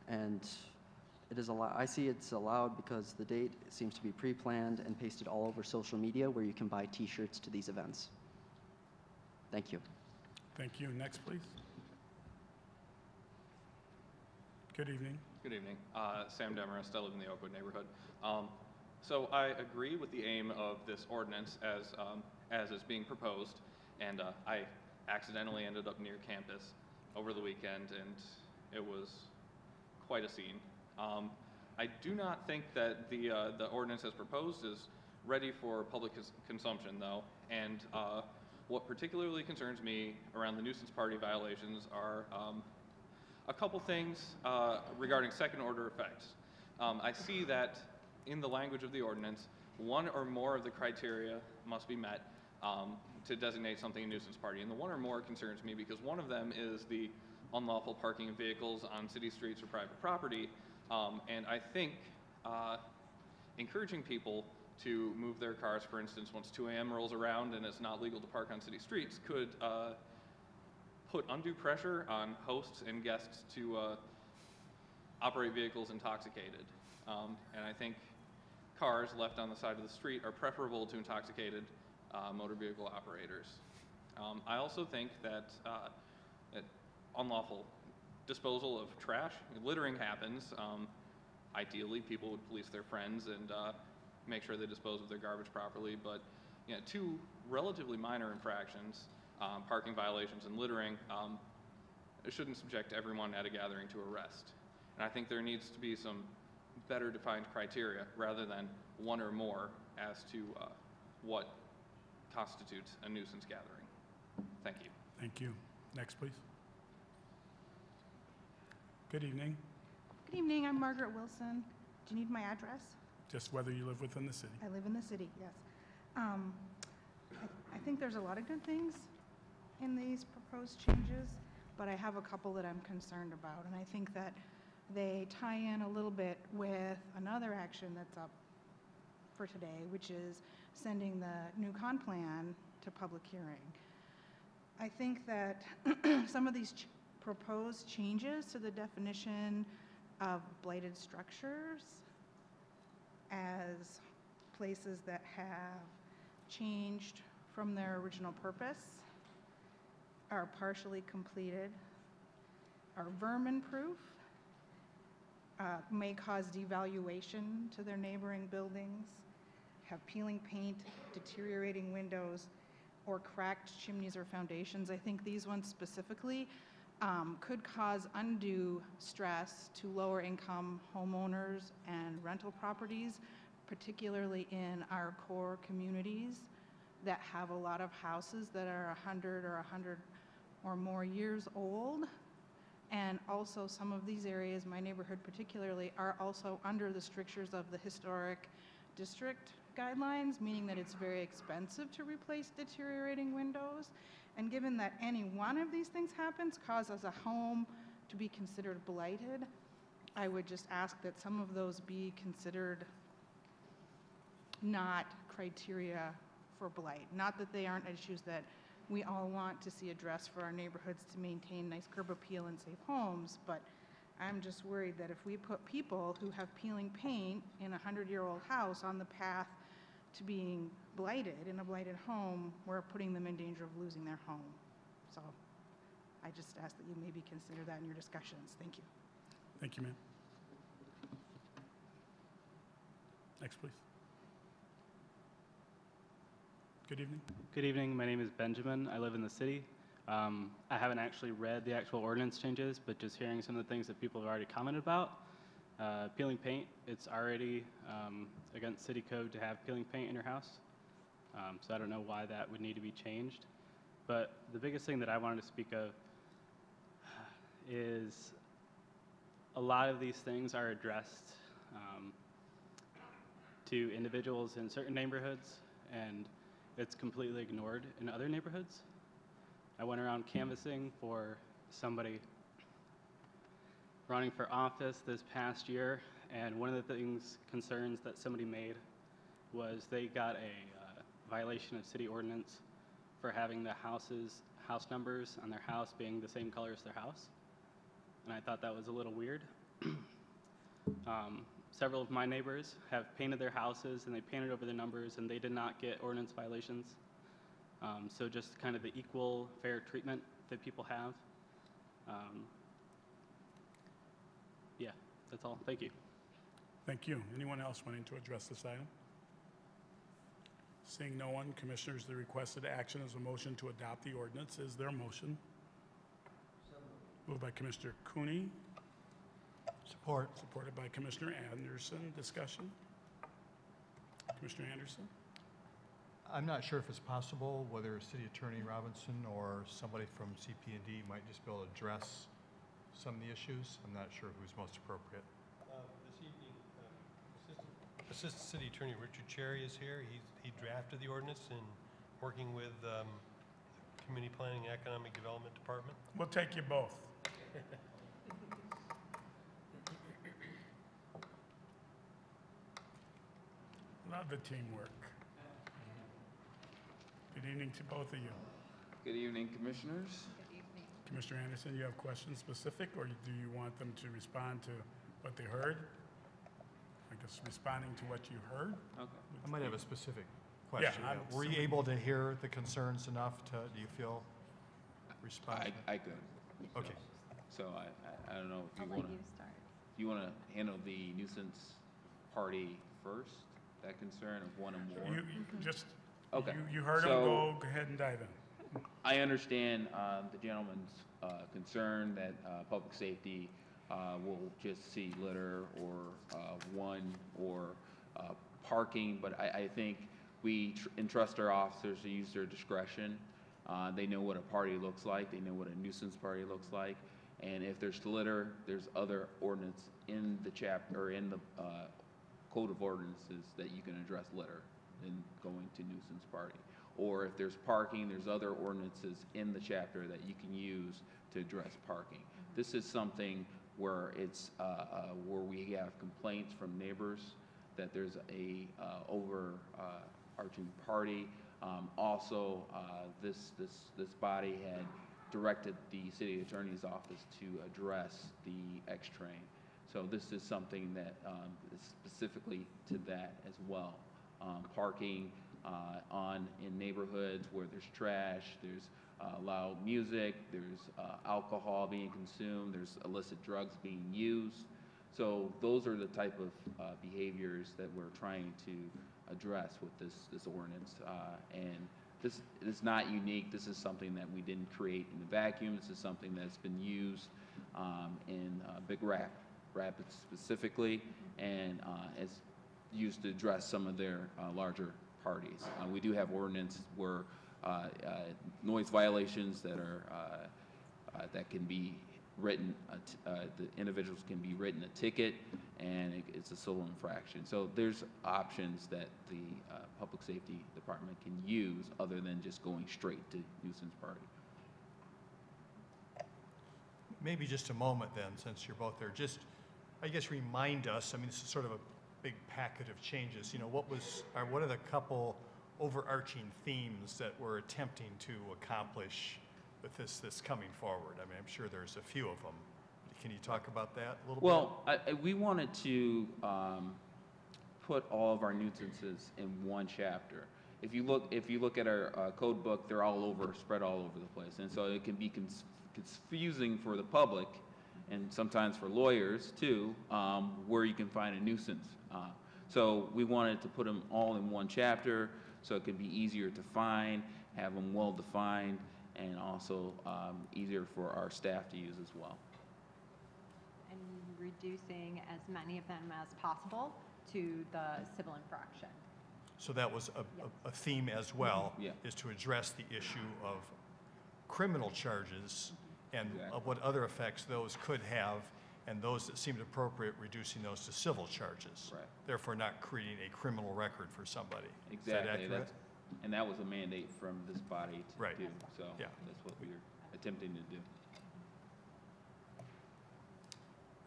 And it is I see it's allowed because the date seems to be pre-planned and pasted all over social media where you can buy t-shirts to these events. Thank you. Thank you. Next, please. Good evening. Good evening. Sam Demarest. I live in the Oakwood neighborhood. So I agree with the aim of this ordinance as is being proposed, and I accidentally ended up near campus over the weekend, and it was quite a scene. I do not think that the ordinance as proposed is ready for public consumption, though, and what particularly concerns me around the nuisance party violations are a couple things regarding second-order effects. I see that in the language of the ordinance, 1 or more of the criteria must be met to designate something a nuisance party, and the 1 or more concerns me because one of them is the unlawful parking of vehicles on city streets or private property. And I think encouraging people to move their cars, for instance, once 2 a.m. rolls around and it's not legal to park on city streets, could put undue pressure on hosts and guests to operate vehicles intoxicated. And I think cars left on the side of the street are preferable to intoxicated motor vehicle operators. I also think that unlawful disposal of trash, littering happens. Ideally, people would police their friends and make sure they dispose of their garbage properly, but 2 relatively minor infractions, parking violations and littering, shouldn't subject everyone at a gathering to arrest. And I think there needs to be some better defined criteria rather than 1 or more as to what constitutes a nuisance gathering. Thank you. Thank you. Next, please. Good evening. Good evening, I'm Margaret Wilson. Do you need my address? Just whether you live within the city. I live in the city, yes. I think there's a lot of good things in these proposed changes, but I have a couple that I'm concerned about, and I think that they tie in a little bit with another action that's up for today, which is sending the new con plan to public hearing. I think that some of these proposed changes to the definition of blighted structures as places that have changed from their original purpose, are partially completed, are vermin-proof, may cause devaluation to their neighboring buildings, have peeling paint, deteriorating windows, or cracked chimneys or foundations. I think these ones specifically could cause undue stress to lower income homeowners and rental properties, particularly in our core communities that have a lot of houses that are 100 or 100 or more years old. And also some of these areas, my neighborhood particularly, are also under the strictures of the historic district guidelines, meaning that it's very expensive to replace deteriorating windows. And given that any one of these things happens, causes a home to be considered blighted, I would just ask that some of those be considered not criteria for blight. Not that they aren't issues that we all want to see addressed for our neighborhoods to maintain nice curb appeal and safe homes, but I'm just worried that if we put people who have peeling paint in a 100-year-old house on the path to being blighted in a blighted home, we're putting them in danger of losing their home. So I just ask that you maybe consider that in your discussions. Thank you. Thank you, ma'am. Next, please. Good evening. Good evening. My name is Benjamin. I live in the city. I haven't actually read the actual ordinance changes, but just hearing some of the things that people have already commented about. Peeling paint, it's already against city code to have peeling paint in your house. So I don't know why that would need to be changed. But the biggest thing that I wanted to speak of is a lot of these things are addressed to individuals in certain neighborhoods, and it's completely ignored in other neighborhoods. I went around canvassing for somebody running for office this past year, and one of the concerns that somebody made was they got a violation of city ordinance for having the house numbers on their house being the same color as their house. And I thought that was a little weird. Several of my neighbors have painted their houses and they painted over the numbers and they did not get ordinance violations. So just kind of the equal, fair treatment that people have. Yeah, that's all. Thank you. Thank you. Anyone else wanting to address this item? Seeing no one, Commissioners, the requested action is a motion to adopt the ordinance. Is there a motion? Moved by Commissioner Cooney. Support. Supported by Commissioner Anderson. Discussion? Commissioner Anderson? I'm not sure if it's possible whether City Attorney Robinson or somebody from CP&D might just be able to address some of the issues. I'm not sure who's most appropriate. This evening, Assistant City Attorney Richard Cherry is here. He drafted the ordinance in working with Community Planning and Economic Development Department. We'll take you both. Love the teamwork. Good evening to both of you. Good evening, Commissioners. Commissioner Anderson, you have questions specific, or do you want them to respond to what they heard? I guess responding to what you heard? Okay. I might have a specific question. Yeah, Were you able to hear the concerns enough to, do you feel, respond? I could. Okay. So I don't know if you want to handle the nuisance party first, that concern of one or more? You just, Okay. you heard them, go ahead and dive in. I understand the gentleman's concern that public safety will just see litter or parking, but I think we entrust our officers to use their discretion. They know what a party looks like. They know what a nuisance party looks like. And if there's litter, there's other ordinance in the chapter or in the code of ordinances that you can address litter. than going to nuisance party. Or if there's parking, there's other ordinances in the chapter that you can use to address parking. This is something where it's where we have complaints from neighbors that there's a overarching party. Also, this body had directed the city attorney's office to address the X-train. So this is something that is specifically to that as well. Parking in neighborhoods where there's trash, there's loud music, there's alcohol being consumed, there's illicit drugs being used. So those are the type of behaviors that we're trying to address with this ordinance. And this is not unique. This is something that we didn't create in a vacuum. This is something that's been used in Big Rapids specifically, and is used to address some of their larger parties. We do have ordinance where noise violations that are that can be written, the individuals can be written a ticket, and it's a civil infraction. So there's options that the Public Safety Department can use other than just going straight to nuisance party. Maybe just a moment then, since you're both there, just, I guess, remind us, I mean, this is sort of a big packet of changes. You know, what are the couple overarching themes that we're attempting to accomplish with this coming forward? I mean, I'm sure there's a few of them. Can you talk about that a little bit? Well, we wanted to put all of our nuisances in one chapter. If you look at our code book, they're all over, spread all over the place, and so it can be confusing for the public, and sometimes for lawyers too, where you can find a nuisance. So we wanted to put them all in one chapter, so it could be easier to find, have them well defined, and also easier for our staff to use as well. And reducing as many of them as possible to the civil infraction. So that was a theme as well, is to address the issue of criminal charges and of what other effects those could have, and those that seemed appropriate, reducing those to civil charges. Right. Therefore, not creating a criminal record for somebody. Exactly. Is that accurate? And that was a mandate from this body to Right. do. So that's what we're attempting to do.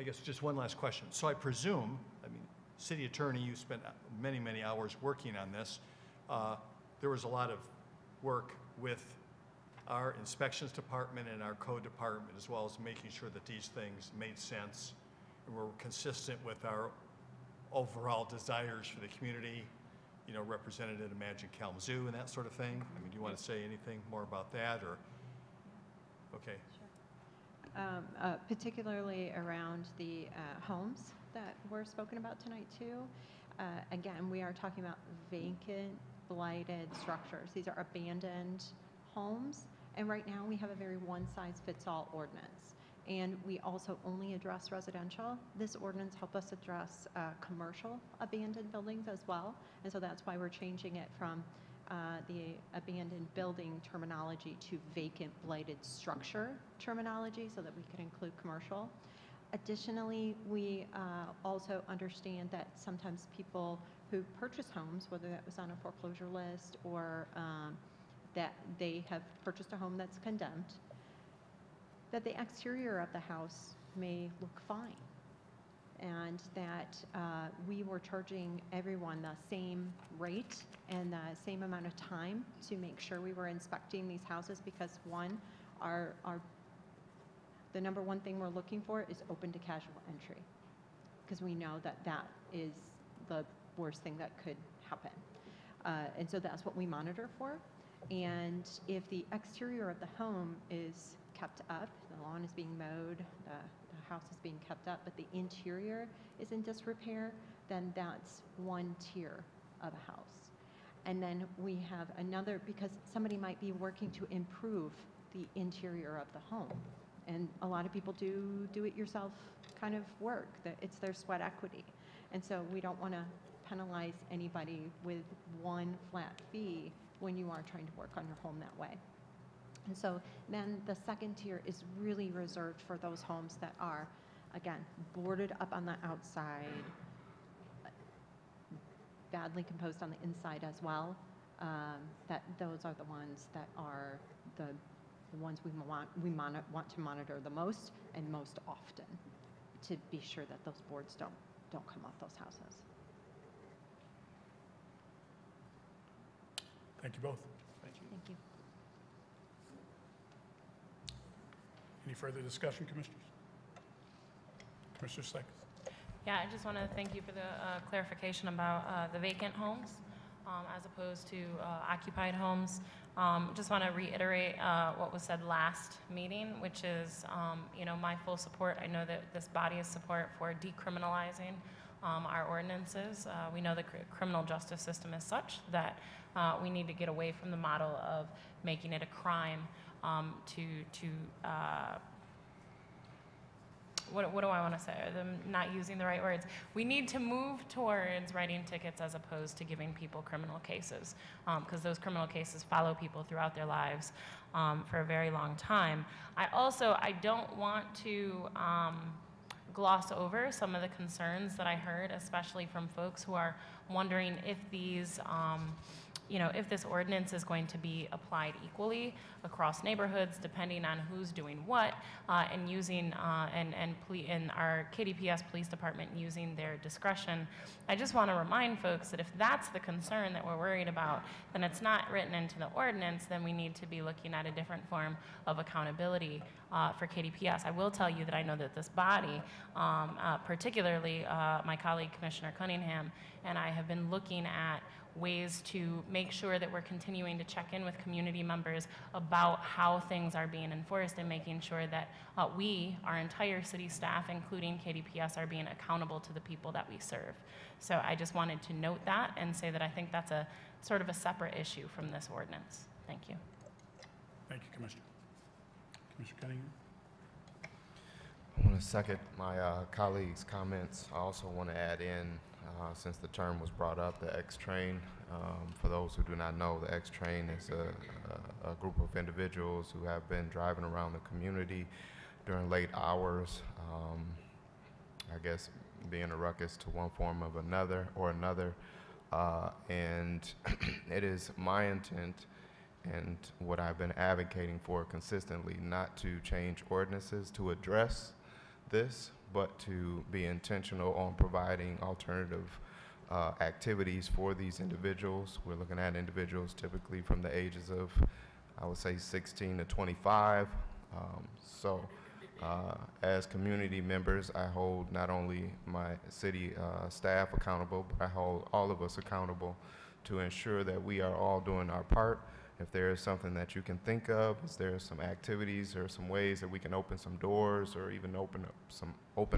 I guess just one last question. So I presume, I mean, city attorney, you spent many, many hours working on this. There was a lot of work with our inspections department and our code department, as well as making sure that these things made sense and were consistent with our overall desires for the community, you know, represented at Imagine Kalamazoo and that sort of thing. I mean, do you want to say anything more about that, or? Okay. Sure. Particularly around the homes that were spoken about tonight too. Again, we are talking about vacant, blighted structures. These are abandoned homes, and right now we have a very one-size-fits-all ordinance. And we also only address residential. This ordinance helps us address commercial abandoned buildings as well, and so that's why we're changing it from the abandoned building terminology to vacant blighted structure terminology so that we could include commercial. Additionally, we also understand that sometimes people who purchase homes, whether that was on a foreclosure list or that they have purchased a home that's condemned, that the exterior of the house may look fine, and that we were charging everyone the same rate and the same amount of time to make sure we were inspecting these houses, because one, the number one thing we're looking for is open to casual entry, because we know that that is the worst thing that could happen. And so that's what we monitor for. And if the exterior of the home is kept up, the lawn is being mowed, the house is being kept up, but the interior is in disrepair, then that's one tier of a house. And then we have another, because somebody might be working to improve the interior of the home. And a lot of people do it-yourself kind of work. It's their sweat equity. And so we don't want to penalize anybody with one flat fee when you are trying to work on your home that way. And so then the second tier is really reserved for those homes that are, again, boarded up on the outside, badly composed on the inside as well, that those are the ones that are the ones we want to monitor the most and most often, to be sure that those boards don't come off those houses. Thank you both. Thank you. Any further discussion, Commissioners? Commissioner Sykes. Yeah, I just want to thank you for the clarification about the vacant homes as opposed to occupied homes. Just want to reiterate what was said last meeting, which is, my full support. I know that this body is support for decriminalizing our ordinances. We know the criminal justice system is such that we need to get away from the model of making it a crime what do I want to say? I'm not using the right words. We need to move towards writing tickets as opposed to giving people criminal cases, because those criminal cases follow people throughout their lives for a very long time. I don't want to gloss over some of the concerns that I heard, especially from folks who are wondering if these if this ordinance is going to be applied equally across neighborhoods, depending on who's doing what, and using and our KDPS Police Department using their discretion. I just want to remind folks that if that's the concern that we're worried about, then it's not written into the ordinance. Then we need to be looking at a different form of accountability for KDPS. I will tell you that I know that this body, particularly my colleague Commissioner Cunningham, and I have been looking at ways to make sure that we're continuing to check in with community members about how things are being enforced and making sure that we, our entire city staff, including KDPS, are being accountable to the people that we serve. So I just wanted to note that and say that I think that's a sort of a separate issue from this ordinance. Thank you. Thank you, Commissioner. Commissioner Cunningham. I want to second my colleagues' comments. I also want to add in, since the term was brought up, the X-Train. For those who do not know, the X-Train is a group of individuals who have been driving around the community during late hours, I guess being a ruckus to one form of another, and it is my intent and what I've been advocating for consistently, not to change ordinances to address this, but to be intentional on providing alternative activities for these individuals. We're looking at individuals typically from the ages of, I would say, 16 to 25. As community members, I hold not only my city staff accountable, but I hold all of us accountable to ensure that we are all doing our part. If there is something that you can think of, is there some activities or some ways that we can open some doors or even open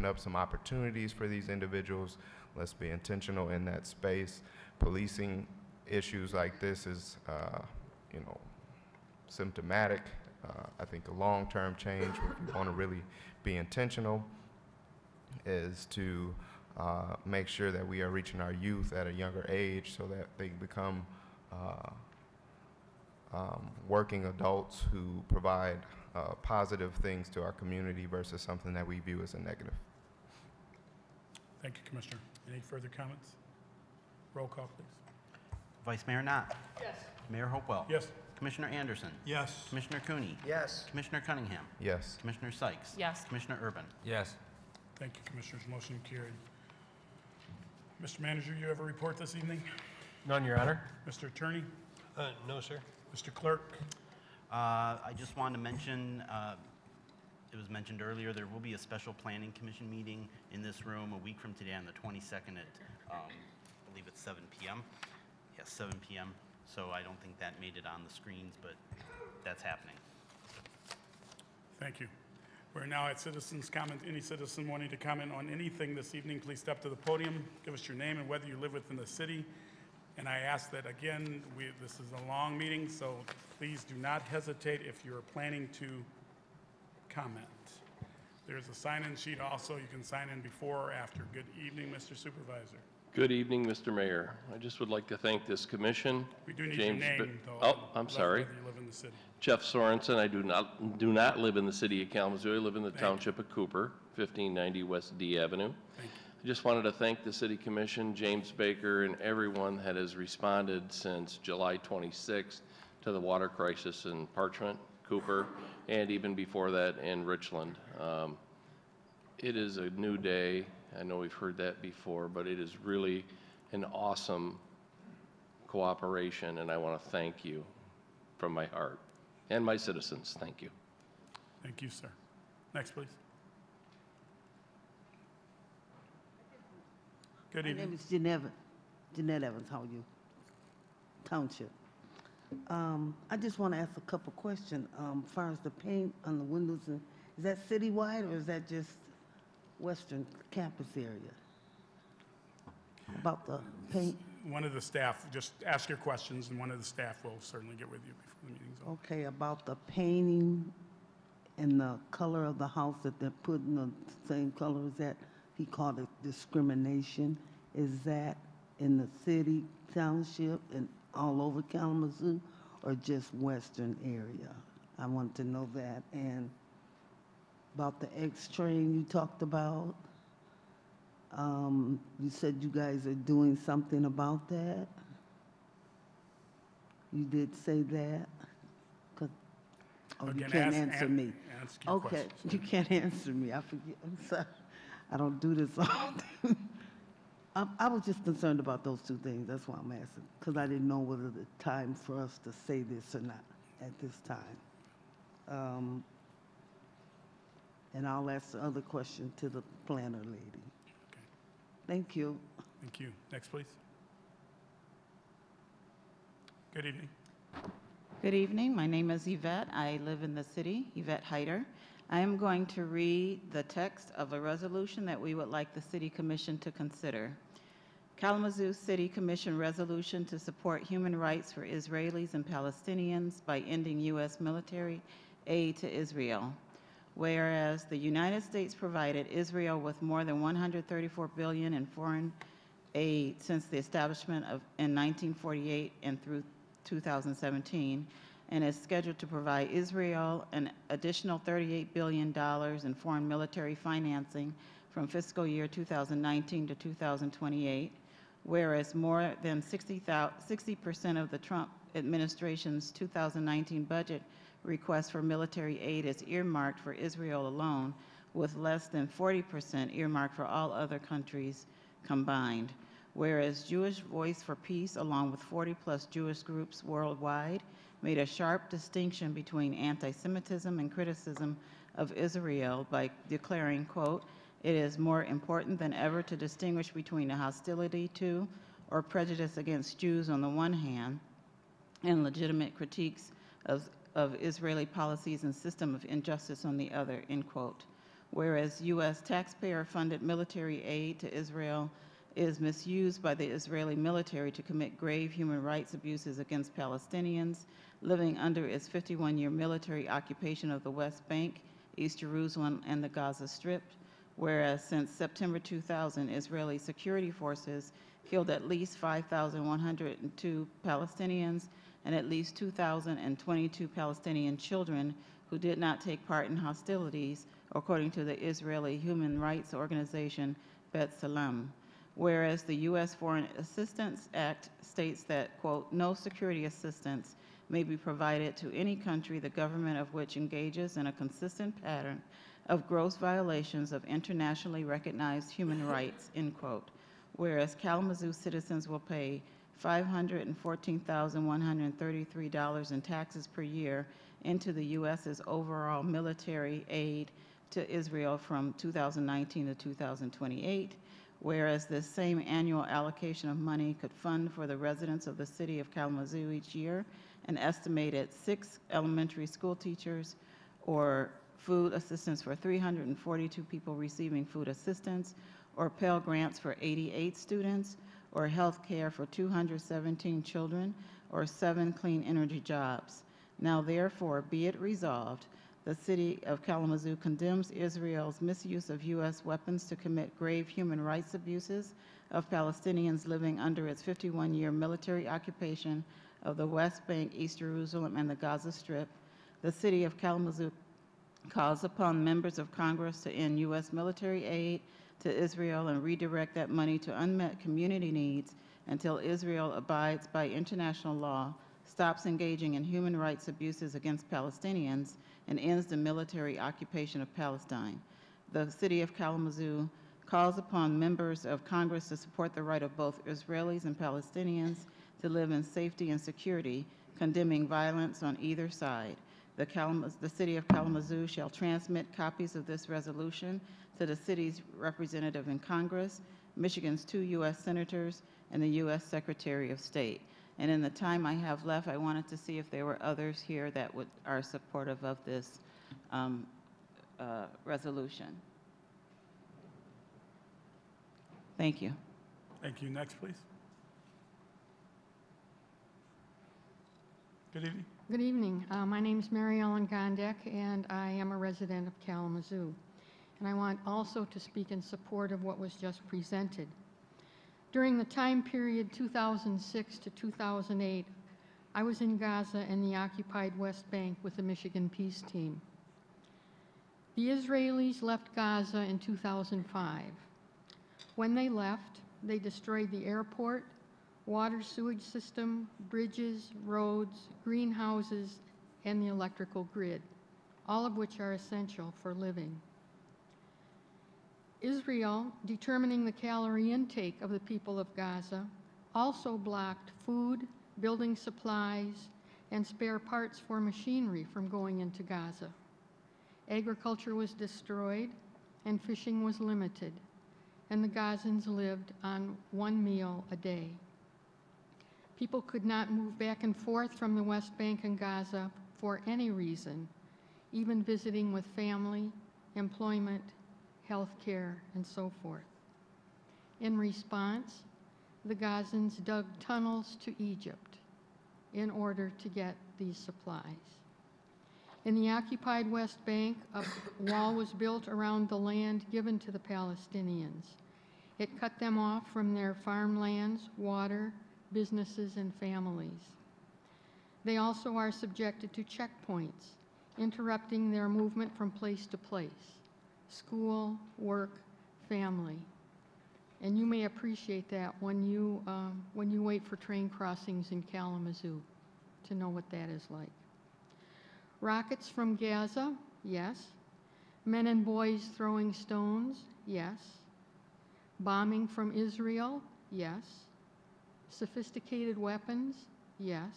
up some opportunities for these individuals, let's be intentional in that space. Policing issues like this is, symptomatic. I think a long-term change, if you want to really be intentional, is to make sure that we are reaching our youth at a younger age so that they become working adults who provide positive things to our community versus something that we view as a negative. Thank you, Commissioner. Any further comments? Roll call, please. Vice Mayor Knott. Yes. Mayor Hopewell. Yes. Commissioner Anderson. Yes. Commissioner Cooney. Yes. Commissioner Cunningham. Yes. Commissioner Sykes. Yes. Commissioner Urban. Yes. Thank you, Commissioners. Motion carried. Mr. Manager, you have a report this evening? None, Your Honor. Mr. Attorney? No, sir. Mr. Clerk? I just wanted to mention, it was mentioned earlier, there will be a special planning commission meeting in this room a week from today on the 22nd at, I believe it's 7 p.m. Yes, 7 p.m. So I don't think that made it on the screens, but that's happening. Thank you. We're now at citizens' comment. Any citizen wanting to comment on anything this evening, please step to the podium, give us your name and whether you live within the city. And I ask that, again, this is a long meeting, so please do not hesitate if you're planning to comment. There's a sign-in sheet also. You can sign in before or after. Good evening, Mr. Supervisor. Good evening, Mr. Mayor. I just would like to thank this commission. We do need your name, though. Oh, I'm sorry. Whether you live in the city. Jeff Sorensen. I do not live in the city of Kalamazoo. I live in the township of Cooper, 1590 West D Avenue. I just wanted to thank the City Commission, James Baker, and everyone that has responded since July 26th to the water crisis in Parchment, Cooper, and even before that in Richland. It is a new day. I know we've heard that before, but it is really an awesome cooperation, and I want to thank you from my heart. And my citizens, thank you. Thank you, sir. Next, please. Good evening. My name is Jeanette Evans, how are you? Township. I just want to ask a couple questions. As far as the paint on the windows, is that citywide or is that just Western campus area? About the paint? One of the staff, just ask your questions, and one of the staff will certainly get with you before the meeting's over. Okay, about the painting and the color of the house that they're putting the same color as that, he called it discrimination. Is that in the city, township, and all over Kalamazoo, or just western area? I want to know that. And about the X-train you talked about, you said you guys are doing something about that? You did say that? Oh, you Again, can't answer me. Ask your Okay, questions. you can't answer me. I forget. I'm sorry. I don't do this often. I was just concerned about those two things. That's why I'm asking, because I didn't know whether the time for us to say this or not at this time. And I'll ask the other question to the planner lady. Okay. Thank you. Thank you. Next, please. Good evening. Good evening. My name is Yvette. I live in the city, Yvette Heider. I am going to read the text of a resolution that we would like the City Commission to consider. Kalamazoo City Commission resolution to support human rights for Israelis and Palestinians by ending U.S. military aid to Israel. Whereas the United States provided Israel with more than $134 billion in foreign aid since the establishment in 1948 and through 2017, and is scheduled to provide Israel an additional $38 billion in foreign military financing from fiscal year 2019 to 2028, whereas more than 60% of the Trump administration's 2019 budget request for military aid is earmarked for Israel alone, with less than 40% earmarked for all other countries combined. Whereas Jewish Voice for Peace, along with 40+ Jewish groups worldwide, made a sharp distinction between anti-Semitism and criticism of Israel by declaring, quote, "It is more important than ever to distinguish between a hostility to or prejudice against Jews on the one hand and legitimate critiques of Israeli policies and system of injustice on the other," end quote. Whereas U.S. taxpayer-funded military aid to Israel is misused by the Israeli military to commit grave human rights abuses against Palestinians living under its 51-year military occupation of the West Bank, East Jerusalem, and the Gaza Strip, whereas since September 2000, Israeli security forces killed at least 5,102 Palestinians and at least 2,022 Palestinian children who did not take part in hostilities, according to the Israeli human rights organization Bet Salem. Whereas the U.S. Foreign Assistance Act states that, quote, "No security assistance may be provided to any country the government of which engages in a consistent pattern of gross violations of internationally recognized human rights," end quote. Whereas Kalamazoo citizens will pay $514,133 in taxes per year into the U.S.'s overall military aid to Israel from 2019 to 2028, whereas this same annual allocation of money could fund for the residents of the city of Kalamazoo each year an estimated 6 elementary school teachers, or food assistance for 342 people receiving food assistance, or Pell Grants for 88 students, or health care for 217 children, or 7 clean energy jobs. Now therefore be it resolved, the city of Kalamazoo condemns Israel's misuse of U.S. weapons to commit grave human rights abuses of Palestinians living under its 51-year military occupation of the West Bank, East Jerusalem, and the Gaza Strip. The city of Kalamazoo calls upon members of Congress to end U.S. military aid to Israel and redirect that money to unmet community needs until Israel abides by international law, stops engaging in human rights abuses against Palestinians, and ends the military occupation of Palestine. The City of Kalamazoo calls upon members of Congress to support the right of both Israelis and Palestinians to live in safety and security, condemning violence on either side. The City of Kalamazoo shall transmit copies of this resolution to the city's representative in Congress, Michigan's 2 U.S. senators, and the U.S. Secretary of State. And in the time I have left, I wanted to see if there were others here that are supportive of this resolution. Thank you. Thank you. Next, please. Good evening. Good evening. My name is Mary Ellen Gondek, and I am a resident of Kalamazoo. And I want also to speak in support of what was just presented. During the time period 2006 to 2008, I was in Gaza and the occupied West Bank with the Michigan Peace Team. The Israelis left Gaza in 2005. When they left, they destroyed the airport, water sewage system, bridges, roads, greenhouses, and the electrical grid, all of which are essential for living. Israel, determining the calorie intake of the people of Gaza, also blocked food, building supplies, and spare parts for machinery from going into Gaza. Agriculture was destroyed, and fishing was limited, and the Gazans lived on 1 meal a day. People could not move back and forth from the West Bank and Gaza for any reason, even visiting with family, employment, health care, and so forth. In response, the Gazans dug tunnels to Egypt in order to get these supplies. In the occupied West Bank, a wall was built around the land given to the Palestinians. It cut them off from their farmlands, water, businesses, and families. They also are subjected to checkpoints, interrupting their movement from place to place, school, work, family. And you may appreciate that when you wait for train crossings in Kalamazoo to know what that is like. Rockets from Gaza, yes. Men and boys throwing stones, yes. Bombing from Israel, yes. Sophisticated weapons, yes.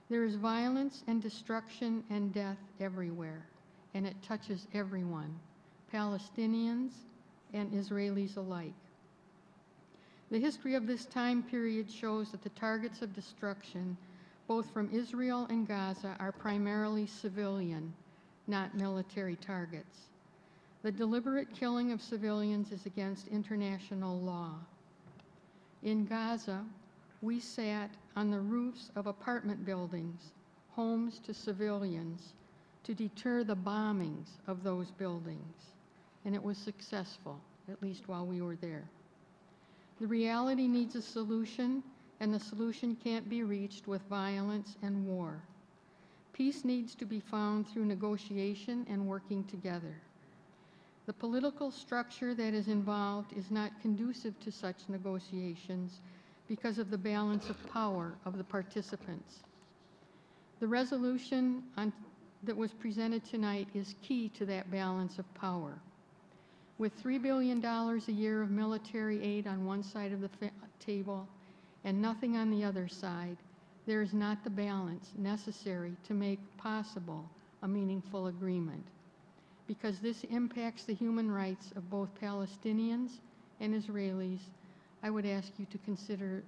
There is violence and destruction and death everywhere, and it touches everyone, Palestinians and Israelis alike. The history of this time period shows that the targets of destruction, both from Israel and Gaza, are primarily civilian, not military targets. The deliberate killing of civilians is against international law. In Gaza, we sat on the roofs of apartment buildings, homes to civilians, to deter the bombings of those buildings, and it was successful, at least while we were there. The reality needs a solution, and the solution can't be reached with violence and war. Peace needs to be found through negotiation and working together. The political structure that is involved is not conducive to such negotiations because of the balance of power of the participants. The resolution that was presented tonight is key to that balance of power. With $3 billion a year of military aid on one side of the table and nothing on the other side, there is not the balance necessary to make possible a meaningful agreement. Because this impacts the human rights of both Palestinians and Israelis, I would ask you to consider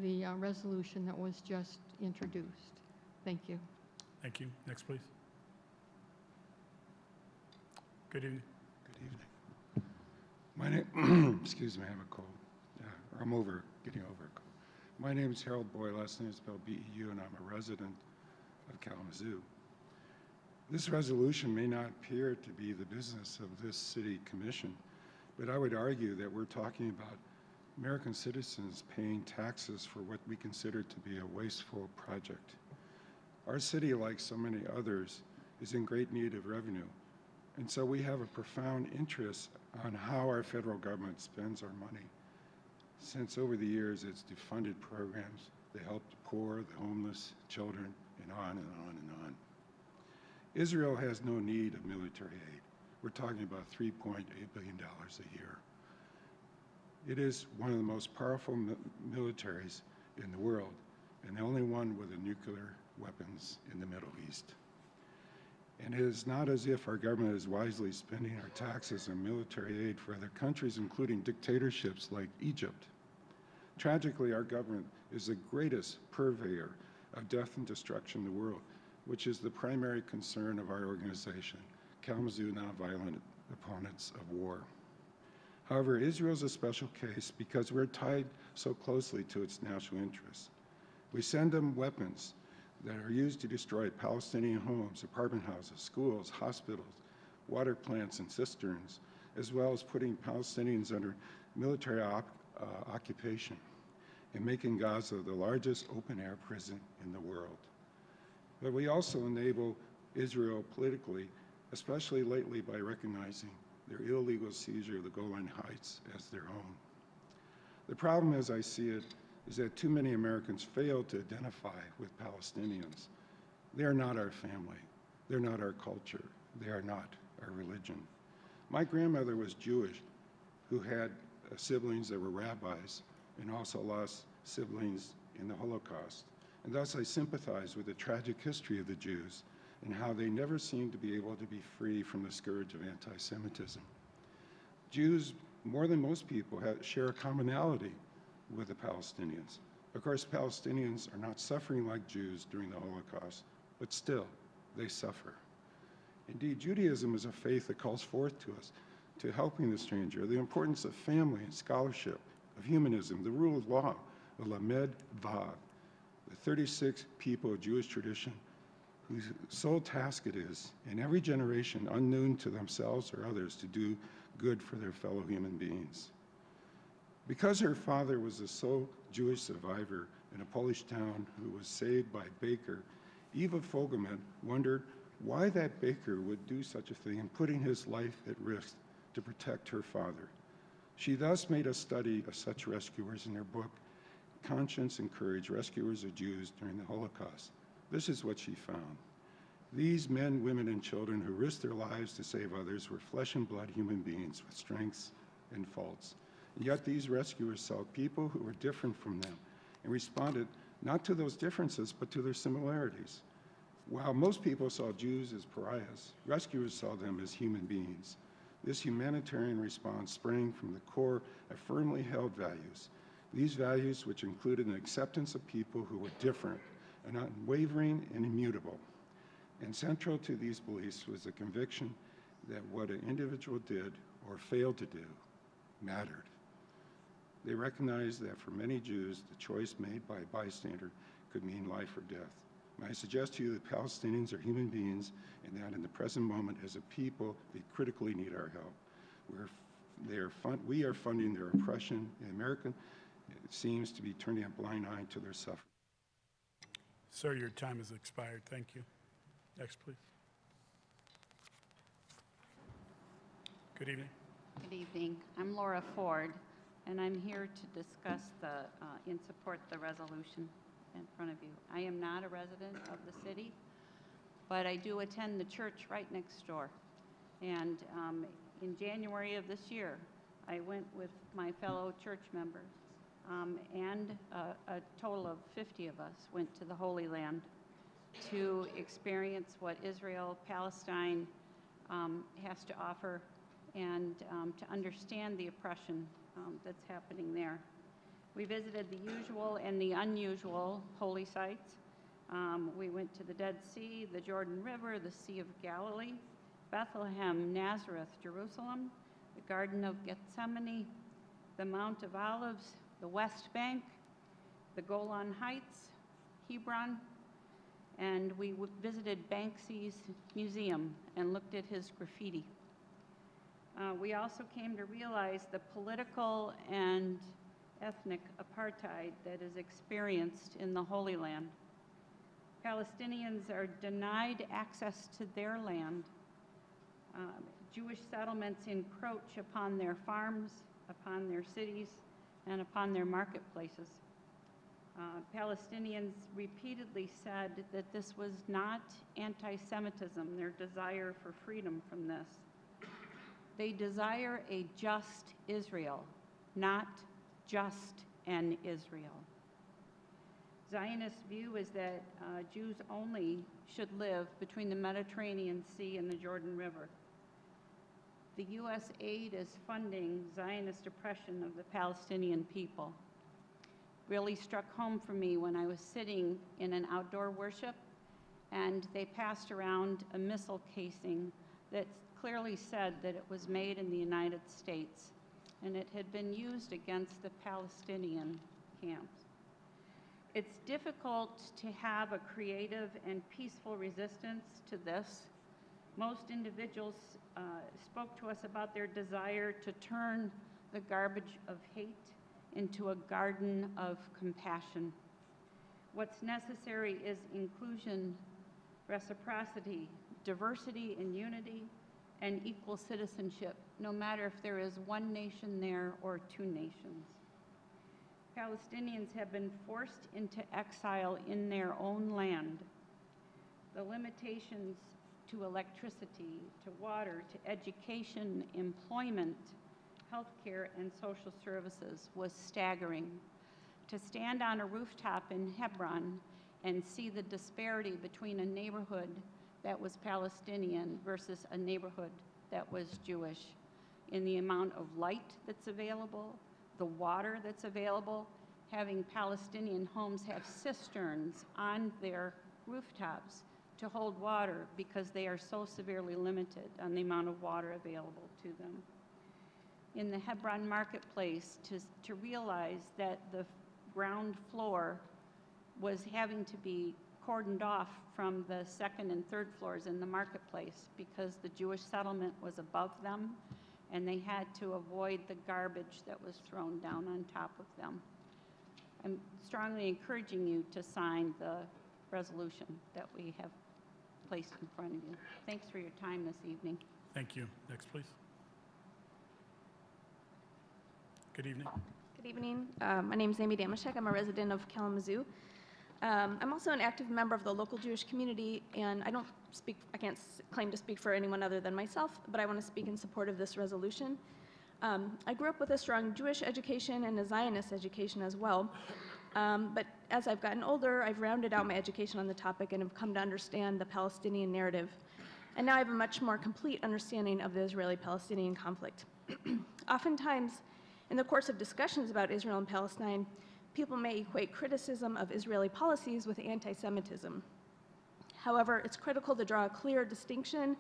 the resolution that was just introduced. Thank you. Thank you. Next, please. Good evening. Good evening. My name, excuse me, I have a cold. Or I'm getting over a cold. My name is Harold Boy, last name is spelled B-E-U, and I'm a resident of Kalamazoo. This resolution may not appear to be the business of this city commission, but I would argue that we're talking about American citizens paying taxes for what we consider to be a wasteful project. Our city, like so many others, is in great need of revenue. And so we have a profound interest on how our federal government spends our money. Since over the years, it's defunded programs that help the poor, the homeless, children, and on and on and on. Israel has no need of military aid. We're talking about $3.8 billion a year. It is one of the most powerful militaries in the world, and the only one with the nuclear weapons in the Middle East. And it is not as if our government is wisely spending our taxes on military aid for other countries, including dictatorships like Egypt. Tragically, our government is the greatest purveyor of death and destruction in the world, which is the primary concern of our organization, Kalamazoo Nonviolent Opponents of War. However, Israel is a special case because we're tied so closely to its national interests. We send them weapons that are used to destroy Palestinian homes, apartment houses, schools, hospitals, water plants, and cisterns, as well as putting Palestinians under military occupation and making Gaza the largest open-air prison in the world. But we also enable Israel politically, especially lately by recognizing their illegal seizure of the Golan Heights as their own. The problem, as I see it, is that too many Americans fail to identify with Palestinians. They are not our family. They're not our culture. They are not our religion. My grandmother was Jewish, who had siblings that were rabbis and also lost siblings in the Holocaust. And thus I sympathize with the tragic history of the Jews and how they never seemed to be able to be free from the scourge of anti-Semitism. Jews, more than most people, share a commonality with the Palestinians. Of course, Palestinians are not suffering like Jews during the Holocaust, but still, they suffer. Indeed, Judaism is a faith that calls forth to us to helping the stranger, the importance of family and scholarship, of humanism, the rule of law, the Lamed Vav, the 36 people of Jewish tradition whose sole task it is, in every generation, unknown to themselves or others, to do good for their fellow human beings. Because her father was the sole Jewish survivor in a Polish town who was saved by a baker, Eva Fogelman wondered why that baker would do such a thing and putting his life at risk to protect her father. She thus made a study of such rescuers in her book, Conscience and Courage, Rescuers of Jews During the Holocaust. This is what she found. These men, women, and children who risked their lives to save others were flesh and blood human beings with strengths and faults. And yet these rescuers saw people who were different from them and responded not to those differences, but to their similarities. While most people saw Jews as pariahs, rescuers saw them as human beings. This humanitarian response sprang from the core of firmly held values. These values, which included an acceptance of people who were different and unwavering and immutable. And central to these beliefs was the conviction that what an individual did or failed to do mattered. They recognized that for many Jews, the choice made by a bystander could mean life or death. And I suggest to you that Palestinians are human beings and that in the present moment, as a people, they critically need our help. We are funding their oppression in America. It seems to be turning a blind eye to their suffering. Sir, your time has expired. Thank you. Next, please. Good evening. Good evening. I'm Laura Ford, and I'm here to discuss in support the resolution in front of you. I am not a resident of the city, but I do attend the church right next door. And in January of this year, I went with my fellow church members, and a total of 50 of us went to the Holy Land to experience what Israel, Palestine has to offer, and to understand the oppression that's happening there. We visited the usual and the unusual holy sites. We went to the Dead Sea, the Jordan River, the Sea of Galilee, Bethlehem, Nazareth, Jerusalem, the Garden of Gethsemane, the Mount of Olives, the West Bank, the Golan Heights, Hebron, and we visited Banksy's museum and looked at his graffiti. We also came to realize the political and ethnic apartheid that is experienced in the Holy Land. Palestinians are denied access to their land. Jewish settlements encroach upon their farms, upon their cities, and upon their marketplaces. Palestinians repeatedly said that this was not anti-Semitism, their desire for freedom from this. They desire a just Israel, not just an Israel. Zionist view is that Jews only should live between the Mediterranean Sea and the Jordan River. The U.S. aid is funding Zionist oppression of the Palestinian people. Really struck home for me when I was sitting in an outdoor worship and they passed around a missile casing that clearly said that it was made in the United States and it had been used against the Palestinian camps. It's difficult to have a creative and peaceful resistance to this. Most individuals spoke to us about their desire to turn the garbage of hate into a garden of compassion. What's necessary is inclusion, reciprocity, diversity and unity, and equal citizenship, no matter if there is one nation there or two nations. Palestinians have been forced into exile in their own land. The limitations to electricity, to water, to education, employment, healthcare, and social services was staggering. To stand on a rooftop in Hebron and see the disparity between a neighborhood that was Palestinian versus a neighborhood that was Jewish in the amount of light that's available, the water that's available, having Palestinian homes have cisterns on their rooftops to hold water because they are so severely limited on the amount of water available to them. In the Hebron marketplace, to realize that the ground floor was having to be cordoned off from the second and third floors in the marketplace because the Jewish settlement was above them and they had to avoid the garbage that was thrown down on top of them. I'm strongly encouraging you to sign the resolution that we have placed in front of you. Thanks for your time this evening. Thank you. Next, please. Good evening. Good evening. My name is Amy Damashek. I'm a resident of Kalamazoo. I'm also an active member of the local Jewish community, and I can't claim to speak for anyone other than myself, but I want to speak in support of this resolution. I grew up with a strong Jewish education and a Zionist education as well, but as I've gotten older, I've rounded out my education on the topic and have come to understand the Palestinian narrative. And now I have a much more complete understanding of the Israeli-Palestinian conflict. Oftentimes, in the course of discussions about Israel and Palestine, people may equate criticism of Israeli policies with anti-Semitism. However, it's critical to draw a clear distinction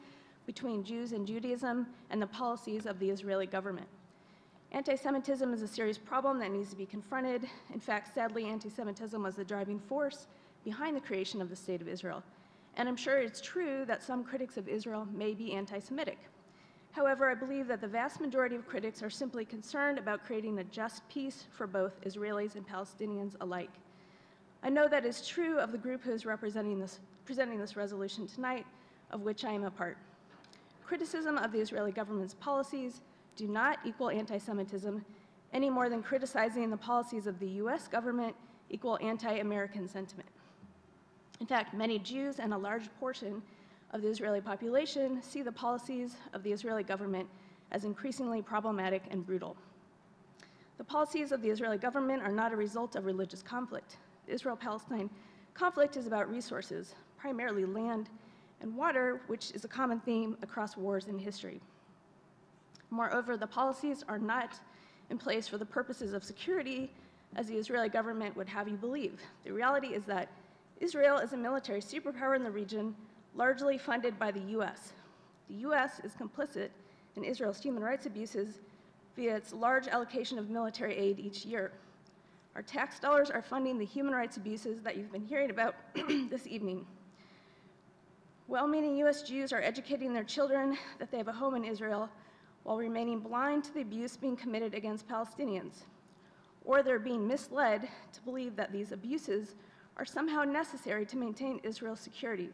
between Jews and Judaism and the policies of the Israeli government. Anti-Semitism is a serious problem that needs to be confronted. In fact, sadly, anti-Semitism was the driving force behind the creation of the State of Israel. And I'm sure it's true that some critics of Israel may be anti-Semitic. However, I believe that the vast majority of critics are simply concerned about creating a just peace for both Israelis and Palestinians alike. I know that is true of the group who is presenting this resolution tonight, of which I am a part. Criticism of the Israeli government's policies do not equal anti-Semitism any more than criticizing the policies of the US government equal anti-American sentiment. In fact, many Jews and a large portion of the Israeli population see the policies of the Israeli government as increasingly problematic and brutal. The policies of the Israeli government are not a result of religious conflict. The Israel-Palestine conflict is about resources, primarily land and water, which is a common theme across wars in history. Moreover, the policies are not in place for the purposes of security, as the Israeli government would have you believe. The reality is that Israel is a military superpower in the region, largely funded by the US. The US is complicit in Israel's human rights abuses via its large allocation of military aid each year. Our tax dollars are funding the human rights abuses that you've been hearing about this evening. Well-meaning US Jews are educating their children that they have a home in Israel while remaining blind to the abuse being committed against Palestinians. Or they're being misled to believe that these abuses are somehow necessary to maintain Israel's security.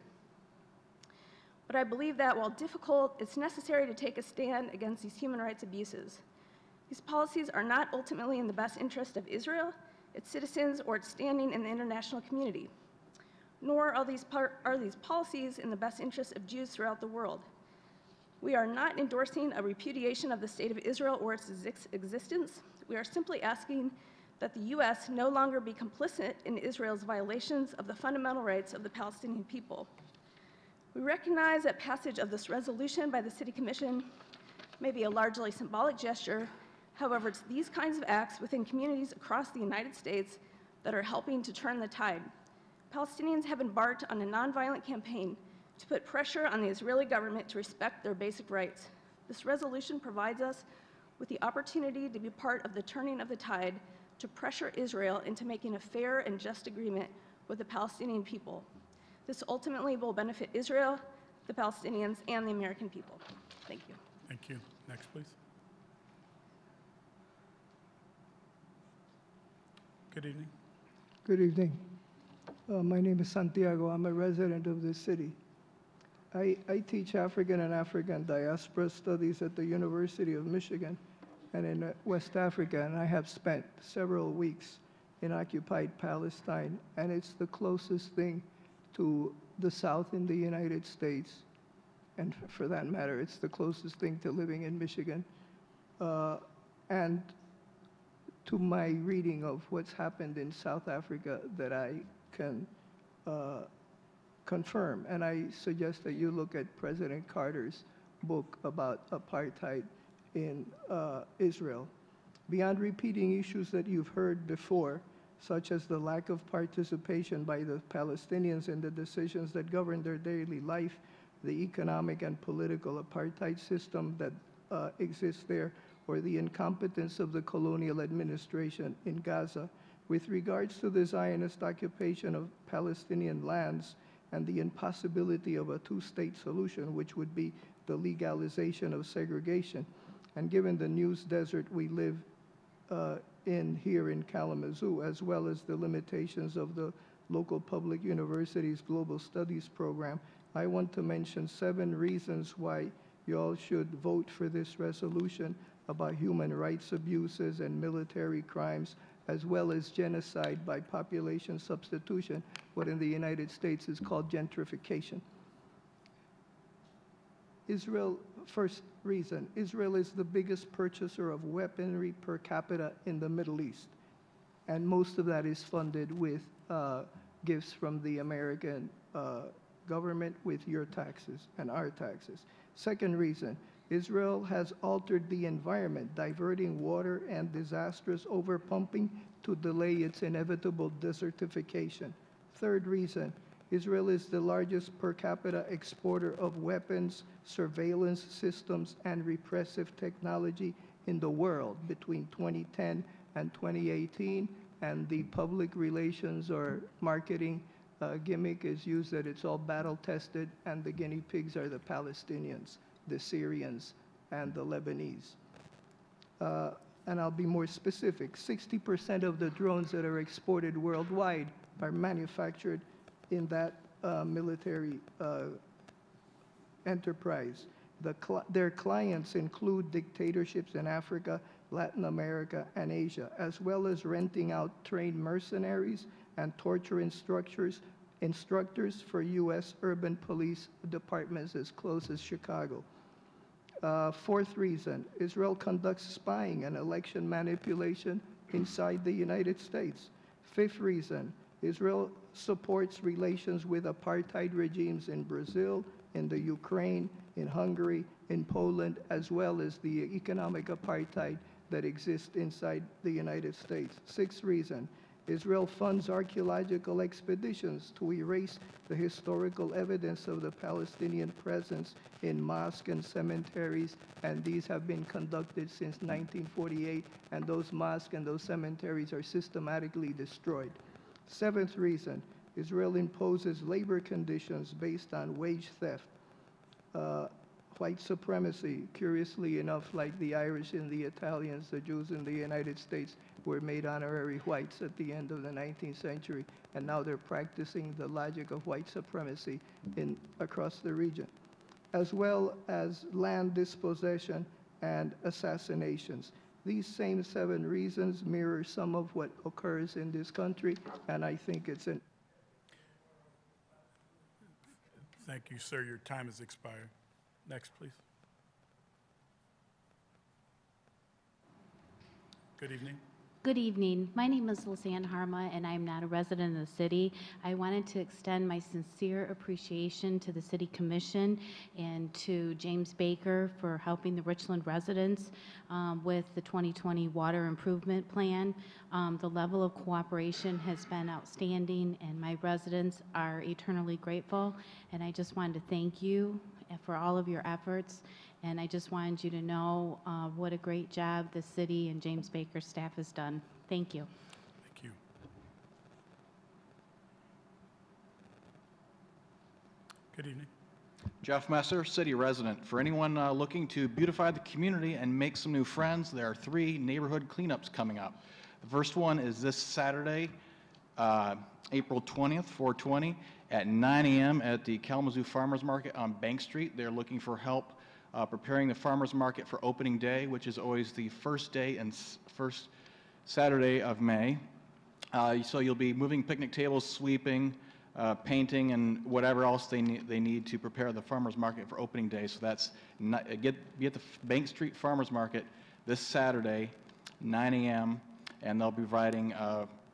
But I believe that while difficult, it's necessary to take a stand against these human rights abuses. These policies are not ultimately in the best interest of Israel, its citizens, or its standing in the international community. Nor are these policies in the best interest of Jews throughout the world. We are not endorsing a repudiation of the State of Israel or its existence. We are simply asking that the U.S. no longer be complicit in Israel's violations of the fundamental rights of the Palestinian people. We recognize that passage of this resolution by the City Commission may be a largely symbolic gesture. However, it's these kinds of acts within communities across the United States that are helping to turn the tide. Palestinians have embarked on a nonviolent campaign to put pressure on the Israeli government to respect their basic rights. This resolution provides us with the opportunity to be part of the turning of the tide to pressure Israel into making a fair and just agreement with the Palestinian people. This ultimately will benefit Israel, the Palestinians, and the American people. Thank you. Thank you. Next, please. Good evening. Good evening. My name is Santiago. I'm a resident of this city. I teach African and African diaspora studies at the University of Michigan and in West Africa, and I have spent several weeks in occupied Palestine, and it's the closest thing to the South in the United States, and for that matter, it's the closest thing to living in Michigan, and to my reading of what's happened in South Africa that I can confirm. And I suggest that you look at President Carter's book about apartheid in Israel. Beyond repeating issues that you've heard before, such as the lack of participation by the Palestinians in the decisions that govern their daily life, the economic and political apartheid system that exists there, or the incompetence of the colonial administration in Gaza, with regards to the Zionist occupation of Palestinian lands and the impossibility of a two-state solution, which would be the legalization of segregation. And given the news desert we live in here in Kalamazoo, as well as the limitations of the local public university's Global Studies program, I want to mention 7 reasons why you all should vote for this resolution about human rights abuses and military crimes, as well as genocide by population substitution, what in the United States is called gentrification. Israel, first reason, Israel is the biggest purchaser of weaponry per capita in the Middle East, and most of that is funded with gifts from the American government with your taxes and our taxes. Second reason, Israel has altered the environment, diverting water and disastrous overpumping to delay its inevitable desertification. Third reason, Israel is the largest per capita exporter of weapons, surveillance systems, and repressive technology in the world between 2010 and 2018, and the public relations or marketing gimmick is used that it's all battle-tested, and the guinea pigs are the Palestinians, the Syrians, and the Lebanese. And I'll be more specific. 60% of the drones that are exported worldwide are manufactured in that military enterprise. Their clients include dictatorships in Africa, Latin America, and Asia, as well as renting out trained mercenaries and torture instructors for U.S. urban police departments as close as Chicago. Fourth reason, Israel conducts spying and election manipulation inside the United States. Fifth reason, Israel supports relations with apartheid regimes in Brazil, in the Ukraine, in Hungary, in Poland, as well as the economic apartheid that exists inside the United States. Sixth reason, Israel funds archaeological expeditions to erase the historical evidence of the Palestinian presence in mosques and cemeteries, and these have been conducted since 1948, and those mosques and those cemeteries are systematically destroyed. Seventh reason, Israel imposes labor conditions based on wage theft, white supremacy, curiously enough, like the Irish and the Italians, the Jews in the United States, were made honorary whites at the end of the 19th century, and now they're practicing the logic of white supremacy across the region, as well as land dispossession and assassinations. These same 7 reasons mirror some of what occurs in this country, and I think it's an... Thank you, sir. Your time has expired. Next, please. Good evening. Good evening. My name is Lisanne Harma, and I'm not a resident of the city. I wanted to extend my sincere appreciation to the City Commission and to James Baker for helping the Richland residents with the 2020 Water Improvement Plan. The level of cooperation has been outstanding, and my residents are eternally grateful. And I just wanted to thank you for all of your efforts. And I just wanted you to know what a great job the city and James Baker's staff has done. Thank you. Thank you. Good evening. Jeff Messer, city resident. For anyone looking to beautify the community and make some new friends, there are 3 neighborhood cleanups coming up. The first one is this Saturday, April 20th, 4/20, at 9 a.m. at the Kalamazoo Farmers Market on Bank Street. They're looking for help preparing the farmers market for opening day, which is always the first day and first Saturday of May. So you'll be moving picnic tables, sweeping, painting, and whatever else they need to prepare the farmers market for opening day. So that's be at the Bank Street Farmers Market this Saturday, 9 a.m., and they'll be providing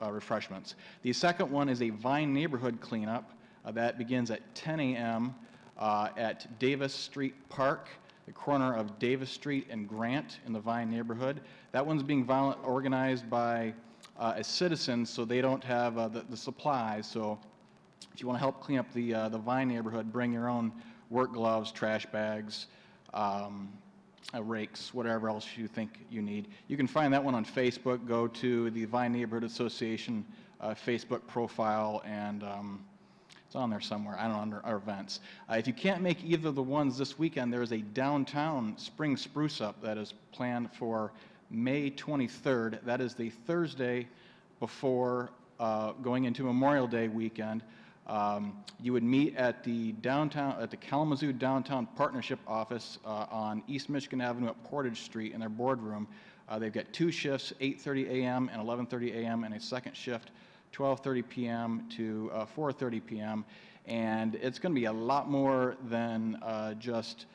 refreshments. The second one is a Vine neighborhood cleanup that begins at 10 a.m. At Davis Street Park, the corner of Davis Street and Grant in the Vine neighborhood. That one's being organized by a citizen, so they don't have the supplies. So if you want to help clean up the Vine neighborhood, bring your own work gloves, trash bags, rakes, whatever else you think you need. You can find that one on Facebook. Go to the Vine Neighborhood Association Facebook profile, and it's on there somewhere, I don't know, under our events. If you can't make either of the ones this weekend, there is a downtown spring spruce up that is planned for May 23rd. That is the Thursday before going into Memorial Day weekend. You would meet at the Kalamazoo Downtown Partnership Office on East Michigan Avenue at Portage Street in their boardroom. They've got 2 shifts, 8:30 a.m. and 11:30 a.m., and a second shift, 12:30 p.m. to 4:30 p.m. And it's going to be a lot more than just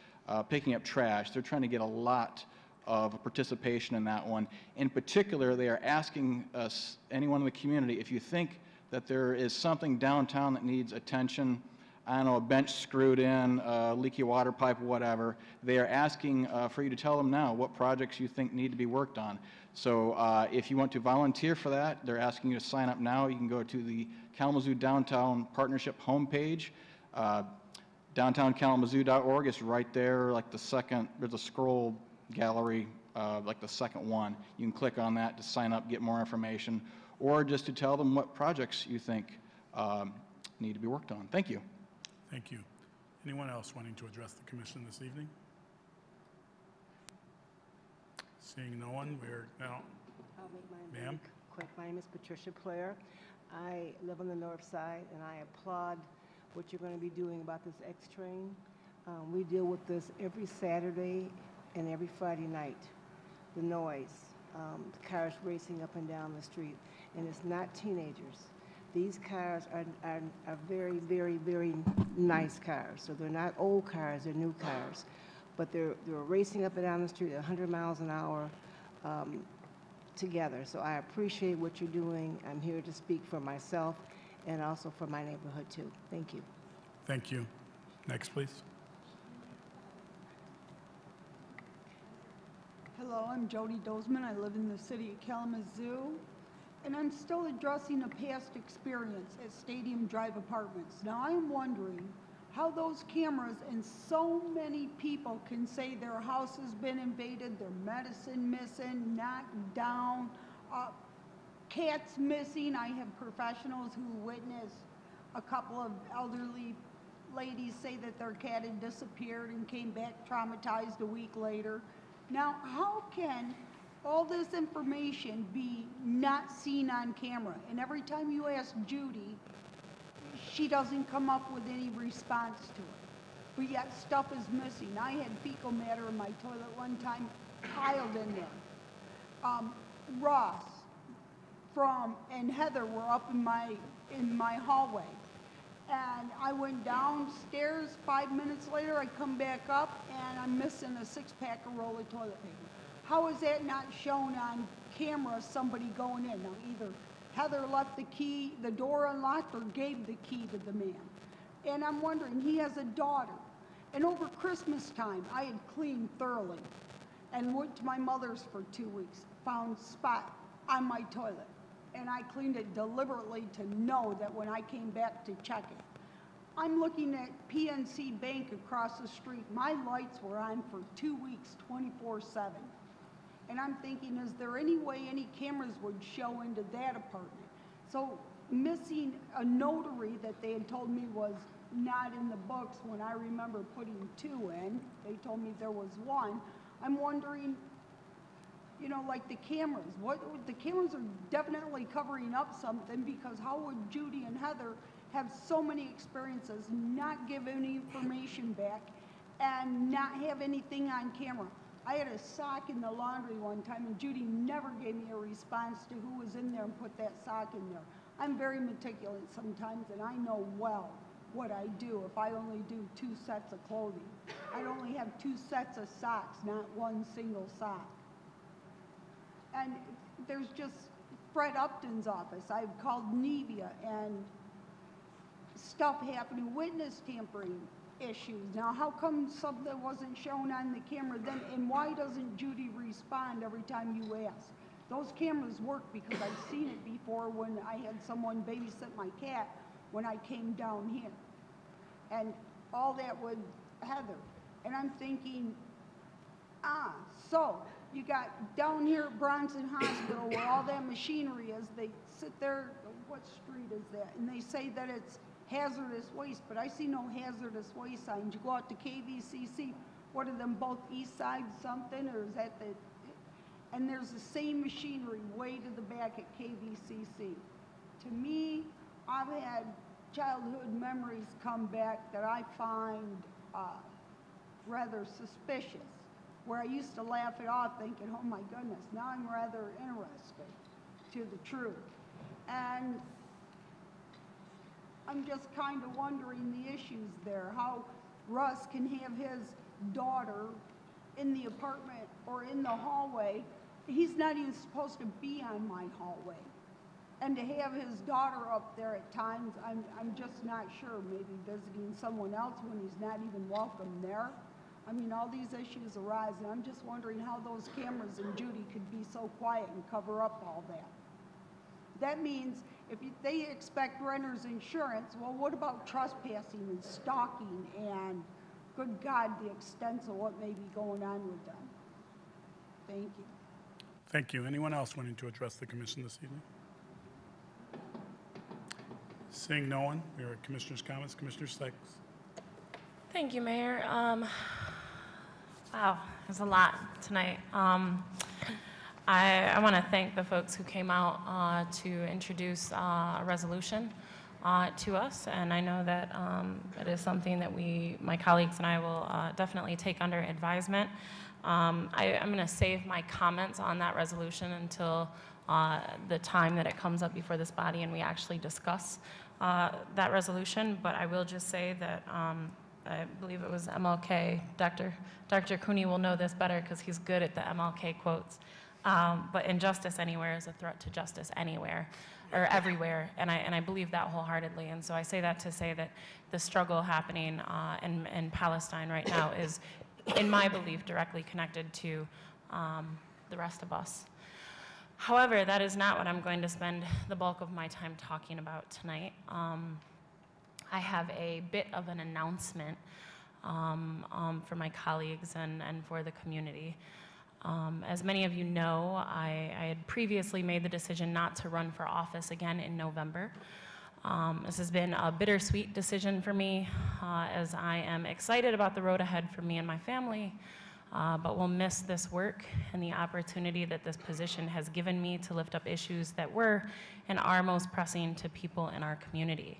picking up trash. They're trying to get a lot of participation in that one. In particular, they are asking us, anyone in the community, if you think that there is something downtown that needs attention, I don't know, a bench screwed in, a leaky water pipe, whatever, they are asking for you to tell them now what projects you think need to be worked on. So if you want to volunteer for that, they're asking you to sign up now. You can go to the Kalamazoo Downtown Partnership homepage, downtownkalamazoo.org. It's right there, like the second, there's a scroll gallery, like the second one. You can click on that to sign up, get more information, or just to tell them what projects you think need to be worked on. Thank you. Thank you. Anyone else wanting to address the commission this evening? Seeing no one, we're now. I'll make mine Ma'am? quick. My name is Patricia Player. I live on the north side, and I applaud what you're going to be doing about this X train. We deal with this every Saturday and every Friday night. The noise, cars racing up and down the street, and it's not teenagers. These cars are very, very, very nice cars. So they're not old cars, they're new cars. But they're racing up and down the street at 100 miles an hour together. So I appreciate what you're doing. I'm here to speak for myself and also for my neighborhood too. Thank you. Thank you. Next, please. Hello, I'm Jody Dozman. I live in the city of Kalamazoo, and I'm still addressing a past experience at Stadium Drive Apartments. Now, I'm wondering how those cameras and so many people can say their house has been invaded, their medicine missing, knocked down, cats missing. I have professionals who witnessed a couple of elderly ladies say that their cat had disappeared and came back traumatized a week later. Now, how can all this information be not seen on camera? And every time you ask Judy, she doesn't come up with any response to it. But yet stuff is missing. I had fecal matter in my toilet one time, piled in there. Ross and Heather were up in my hallway. And I went downstairs, 5 minutes later, I come back up, and I'm missing a 6-pack of roll of toilet paper. How is that not shown on camera, somebody going in? Now, either Heather left the door unlocked, or gave the key to the man. And I'm wondering, he has a daughter. And over Christmas time, I had cleaned thoroughly and went to my mother's for 2 weeks, found spot on my toilet. And I cleaned it deliberately to know that when I came back to check it. I'm looking at PNC Bank across the street. My lights were on for 2 weeks, 24/7. And I'm thinking, is there any way any cameras would show into that apartment? So missing a notary that they had told me was not in the books when I remember putting 2 in. They told me there was 1. I'm wondering, you know, like the cameras. The cameras are definitely covering up something, because how would Judy and Heather have so many experiences, not give any information back, and not have anything on camera? I had a sock in the laundry one time, and Judy never gave me a response to who was in there and put that sock in there. I'm very meticulous sometimes, and I know well what I do if I only do 2 sets of clothing. I'd only have 2 sets of socks, not 1 single sock. And there's just Fred Upton's office. I've called Nevia, and stuff happening, witness tampering issues. Now, how come something wasn't shown on the camera then, and why doesn't Judy respond every time you ask? Those cameras work, because I've seen it before when I had someone babysit my cat when I came down here. And all that with Heather. And I'm thinking, so you got down here at Bronson Hospital where all that machinery is, they sit there, what street is that? And they say that it's hazardous waste, but I see no hazardous waste signs. You go out to KVCC, what are them, both east side something, or is that and there's the same machinery way to the back at KVCC. To me, I've had childhood memories come back that I find rather suspicious, where I used to laugh it off thinking, oh my goodness, now I'm rather interested to the truth. And I'm just kind of wondering the issues there, how Russ can have his daughter in the apartment or in the hallway. He's not even supposed to be on my hallway. And to have his daughter up there at times, I'm just not sure, maybe visiting someone else when he's not even welcome there. I mean, all these issues arise, and I'm just wondering how those cameras and Judy could be so quiet and cover up all that. That means if they expect renter's insurance, well, what about trespassing and stalking and, good God, the extent of what may be going on with them? Thank you. Thank you. Anyone else wanting to address the commission this evening? Seeing no one, we are at Commissioner's comments. Commissioner Sykes. Thank you, Mayor. Wow, there's a lot tonight. I want to thank the folks who came out to introduce a resolution to us, and I know that it is something that my colleagues and I will definitely take under advisement. I'm going to save my comments on that resolution until the time that it comes up before this body and we actually discuss that resolution, but I will just say that I believe it was MLK. Dr. Cooney will know this better because he's good at the MLK quotes. But injustice anywhere is a threat to justice anywhere or everywhere, and I believe that wholeheartedly. And so I say that to say that the struggle happening in Palestine right now is, in my belief, directly connected to the rest of us. However, that is not what I'm going to spend the bulk of my time talking about tonight. I have a bit of an announcement for my colleagues and for the community. As many of you know, I had previously made the decision not to run for office again in November. This has been a bittersweet decision for me, as I am excited about the road ahead for me and my family, but will miss this work and the opportunity that this position has given me to lift up issues that were and are most pressing to people in our community.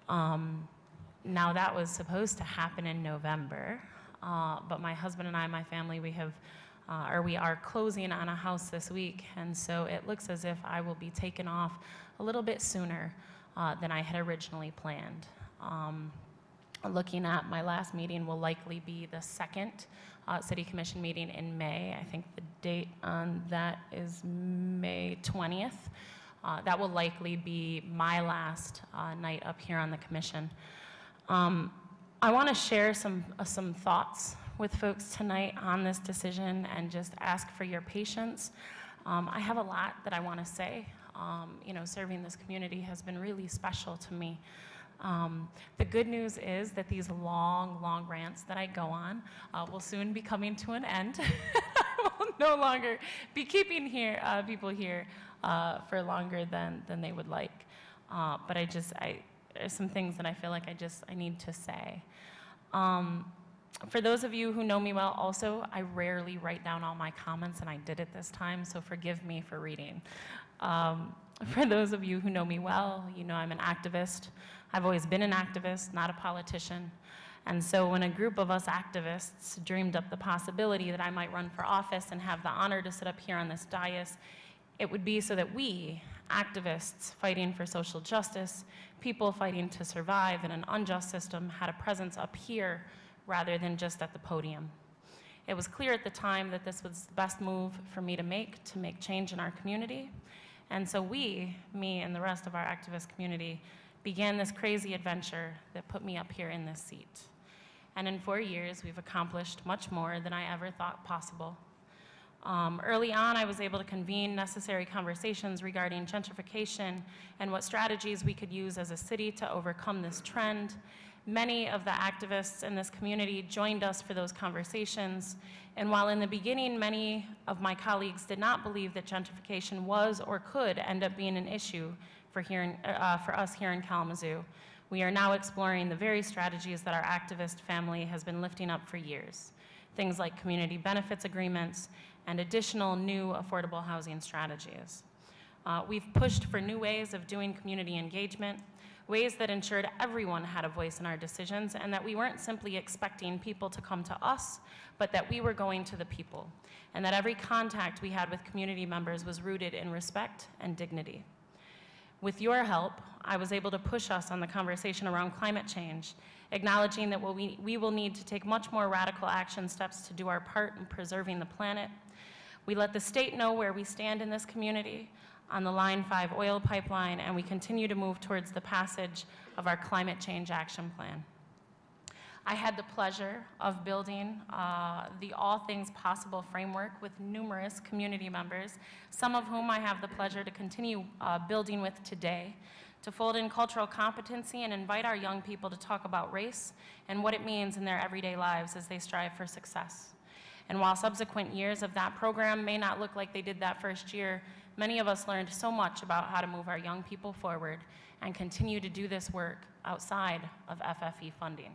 Now that was supposed to happen in November, but my husband and I, my family, we are closing on a house this week, and so it looks as if I will be taken off a little bit sooner than I had originally planned. Looking at my last meeting will likely be the second City Commission meeting in May. I think the date on that is May 20th. That will likely be my last night up here on the commission. I want to share some thoughts with folks tonight on this decision and just ask for your patience. I have a lot that I want to say. You know, serving this community has been really special to me. The good news is that these long rants that I go on will soon be coming to an end. I will no longer be keeping people here for longer than they would like. But there's some things that I feel like I need to say. For those of you who know me well also, I rarely write down all my comments, and I did it this time, so forgive me for reading. For those of you who know me well, you know I'm an activist. I've always been an activist, not a politician. And so when a group of us activists dreamed up the possibility that I might run for office and have the honor to sit up here on this dais, it would be so that we, activists fighting for social justice, people fighting to survive in an unjust system, had a presence up here rather than just at the podium. It was clear at the time that this was the best move for me to make change in our community. And so we, me and the rest of our activist community, began this crazy adventure that put me up here in this seat. And in 4 years, we've accomplished much more than I ever thought possible. Early on, I was able to convene necessary conversations regarding gentrification and what strategies we could use as a city to overcome this trend. Many of the activists in this community joined us for those conversations, and while in the beginning many of my colleagues did not believe that gentrification was or could end up being an issue for us here in Kalamazoo, we are now exploring the very strategies that our activist family has been lifting up for years. Things like community benefits agreements and additional new affordable housing strategies. We've pushed for new ways of doing community engagement, ways that ensured everyone had a voice in our decisions and that we weren't simply expecting people to come to us, but that we were going to the people, and that every contact we had with community members was rooted in respect and dignity. With your help, I was able to push us on the conversation around climate change, acknowledging that we will need to take much more radical action steps to do our part in preserving the planet. We let the state know where we stand in this community on the Line 5 oil pipeline, and we continue to move towards the passage of our climate change action plan. I had the pleasure of building the All Things Possible framework with numerous community members, some of whom I have the pleasure to continue building with today, to fold in cultural competency and invite our young people to talk about race and what it means in their everyday lives as they strive for success. And while subsequent years of that program may not look like they did that first year, many of us learned so much about how to move our young people forward and continue to do this work outside of FFE funding.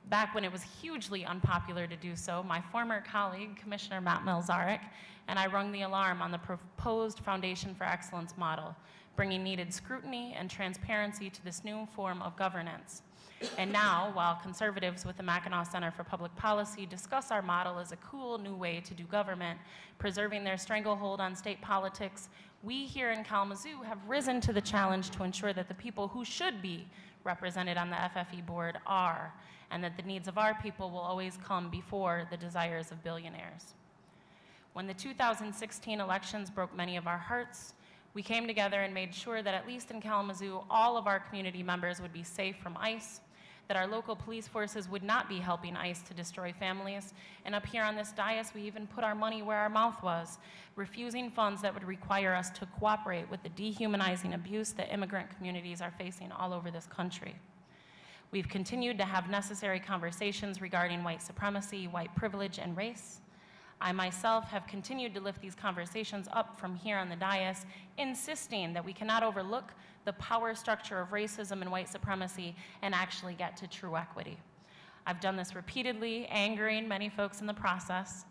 Back when it was hugely unpopular to do so, my former colleague, Commissioner Matt Milzarek, and I rung the alarm on the proposed Foundation for Excellence model, bringing needed scrutiny and transparency to this new form of governance. And now, while conservatives with the Mackinac Center for Public Policy discuss our model as a cool new way to do government, preserving their stranglehold on state politics, we here in Kalamazoo have risen to the challenge to ensure that the people who should be represented on the FFE board are, and that the needs of our people will always come before the desires of billionaires. When the 2016 elections broke many of our hearts, we came together and made sure that at least in Kalamazoo, all of our community members would be safe from ICE, that our local police forces would not be helping ICE to destroy families, and up here on this dais, we even put our money where our mouth was, refusing funds that would require us to cooperate with the dehumanizing abuse that immigrant communities are facing all over this country. We've continued to have necessary conversations regarding white supremacy, white privilege, and race. I myself have continued to lift these conversations up from here on the dais, insisting that we cannot overlook the power structure of racism and white supremacy and actually get to true equity. I've done this repeatedly, angering many folks in the process,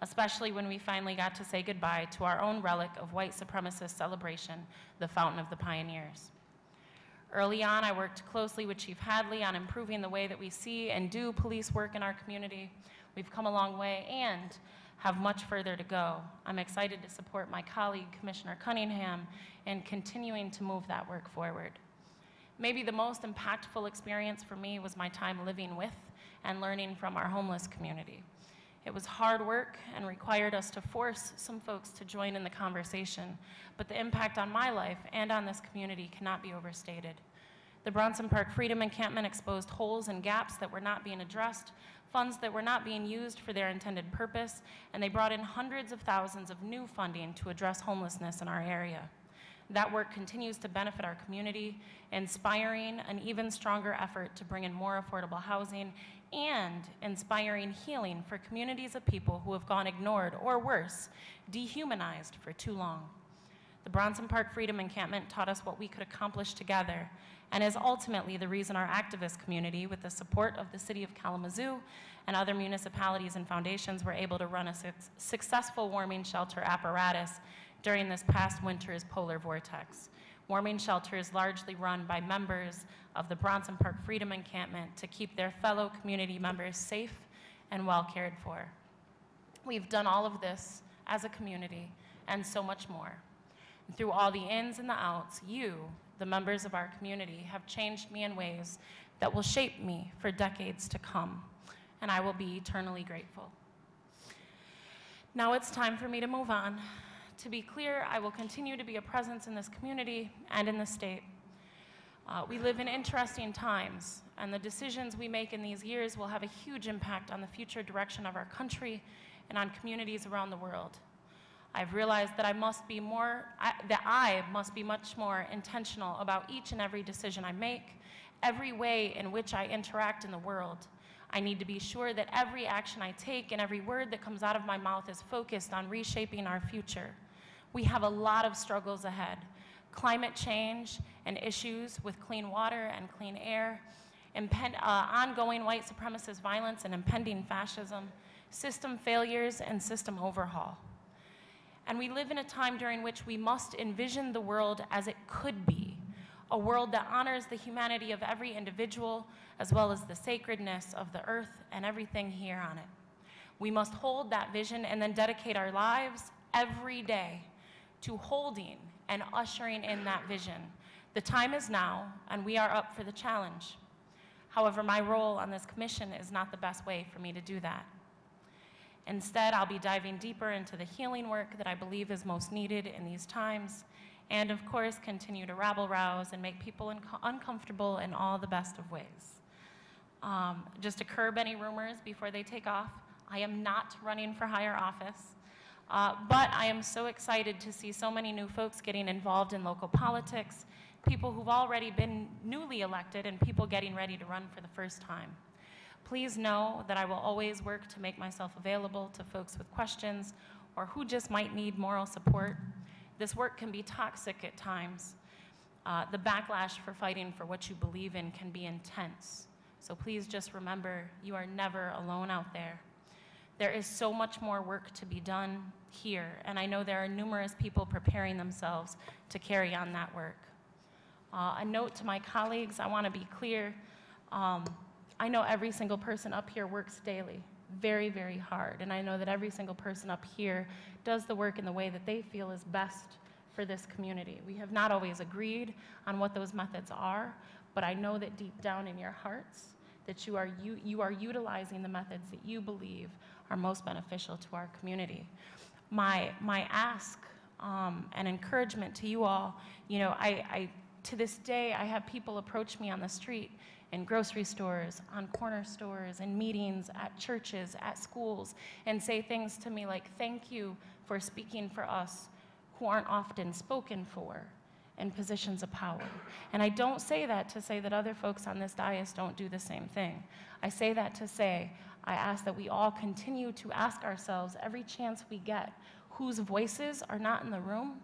especially when we finally got to say goodbye to our own relic of white supremacist celebration, the Fountain of the Pioneers. Early on, I worked closely with Chief Hadley on improving the way that we see and do police work in our community. We've come a long way and have much further to go. I'm excited to support my colleague, Commissioner Cunningham, in continuing to move that work forward. Maybe the most impactful experience for me was my time living with and learning from our homeless community. It was hard work and required us to force some folks to join in the conversation, but the impact on my life and on this community cannot be overstated. The Bronson Park Freedom Encampment exposed holes and gaps that were not being addressed, funds that were not being used for their intended purpose, and they brought in hundreds of thousands of new funding to address homelessness in our area. That work continues to benefit our community, inspiring an even stronger effort to bring in more affordable housing and inspiring healing for communities of people who have gone ignored or worse, dehumanized for too long. The Bronson Park Freedom Encampment taught us what we could accomplish together and is ultimately the reason our activist community, with the support of the City of Kalamazoo and other municipalities and foundations, were able to run a successful warming shelter apparatus during this past winter's polar vortex. Warming shelters largely run by members of the Bronson Park Freedom Encampment to keep their fellow community members safe and well cared for. We've done all of this as a community and so much more. And through all the ins and the outs, you, the members of our community, have changed me in ways that will shape me for decades to come, and I will be eternally grateful. Now it's time for me to move on. To be clear, I will continue to be a presence in this community and in the state. We live in interesting times, and the decisions we make in these years will have a huge impact on the future direction of our country and on communities around the world. I've realized that I must be much more intentional about each and every decision I make, every way in which I interact in the world. I need to be sure that every action I take and every word that comes out of my mouth is focused on reshaping our future. We have a lot of struggles ahead. Climate change and issues with clean water and clean air, ongoing white supremacist violence and impending fascism, system failures and system overhaul. And we live in a time during which we must envision the world as it could be, a world that honors the humanity of every individual, as well as the sacredness of the earth and everything here on it. We must hold that vision and then dedicate our lives every day to holding and ushering in that vision. The time is now, and we are up for the challenge. However, my role on this commission is not the best way for me to do that. Instead, I'll be diving deeper into the healing work that I believe is most needed in these times, and of course, continue to rabble-rouse and make people uncomfortable in all the best of ways. Just to curb any rumors before they take off, I am not running for higher office. But I am so excited to see so many new folks getting involved in local politics, people who've already been newly elected and people getting ready to run for the first time. Please know that I will always work to make myself available to folks with questions or who just might need moral support. This work can be toxic at times. The backlash for fighting for what you believe in can be intense. So please just remember, you are never alone out there. There is so much more work to be done here, and I know there are numerous people preparing themselves to carry on that work. A note to my colleagues, I want to be clear. I know every single person up here works daily, very, very hard, and I know that every single person up here does the work in the way that they feel is best for this community. We have not always agreed on what those methods are, but I know that deep down in your hearts that you are utilizing the methods that you believe are most beneficial to our community. My ask and encouragement to you all, to this day, I have people approach me on the street, in grocery stores, on corner stores, in meetings, at churches, at schools, and say things to me like, thank you for speaking for us who aren't often spoken for in positions of power. And I don't say that to say that other folks on this dais don't do the same thing. I say that to say, I ask that we all continue to ask ourselves every chance we get, whose voices are not in the room,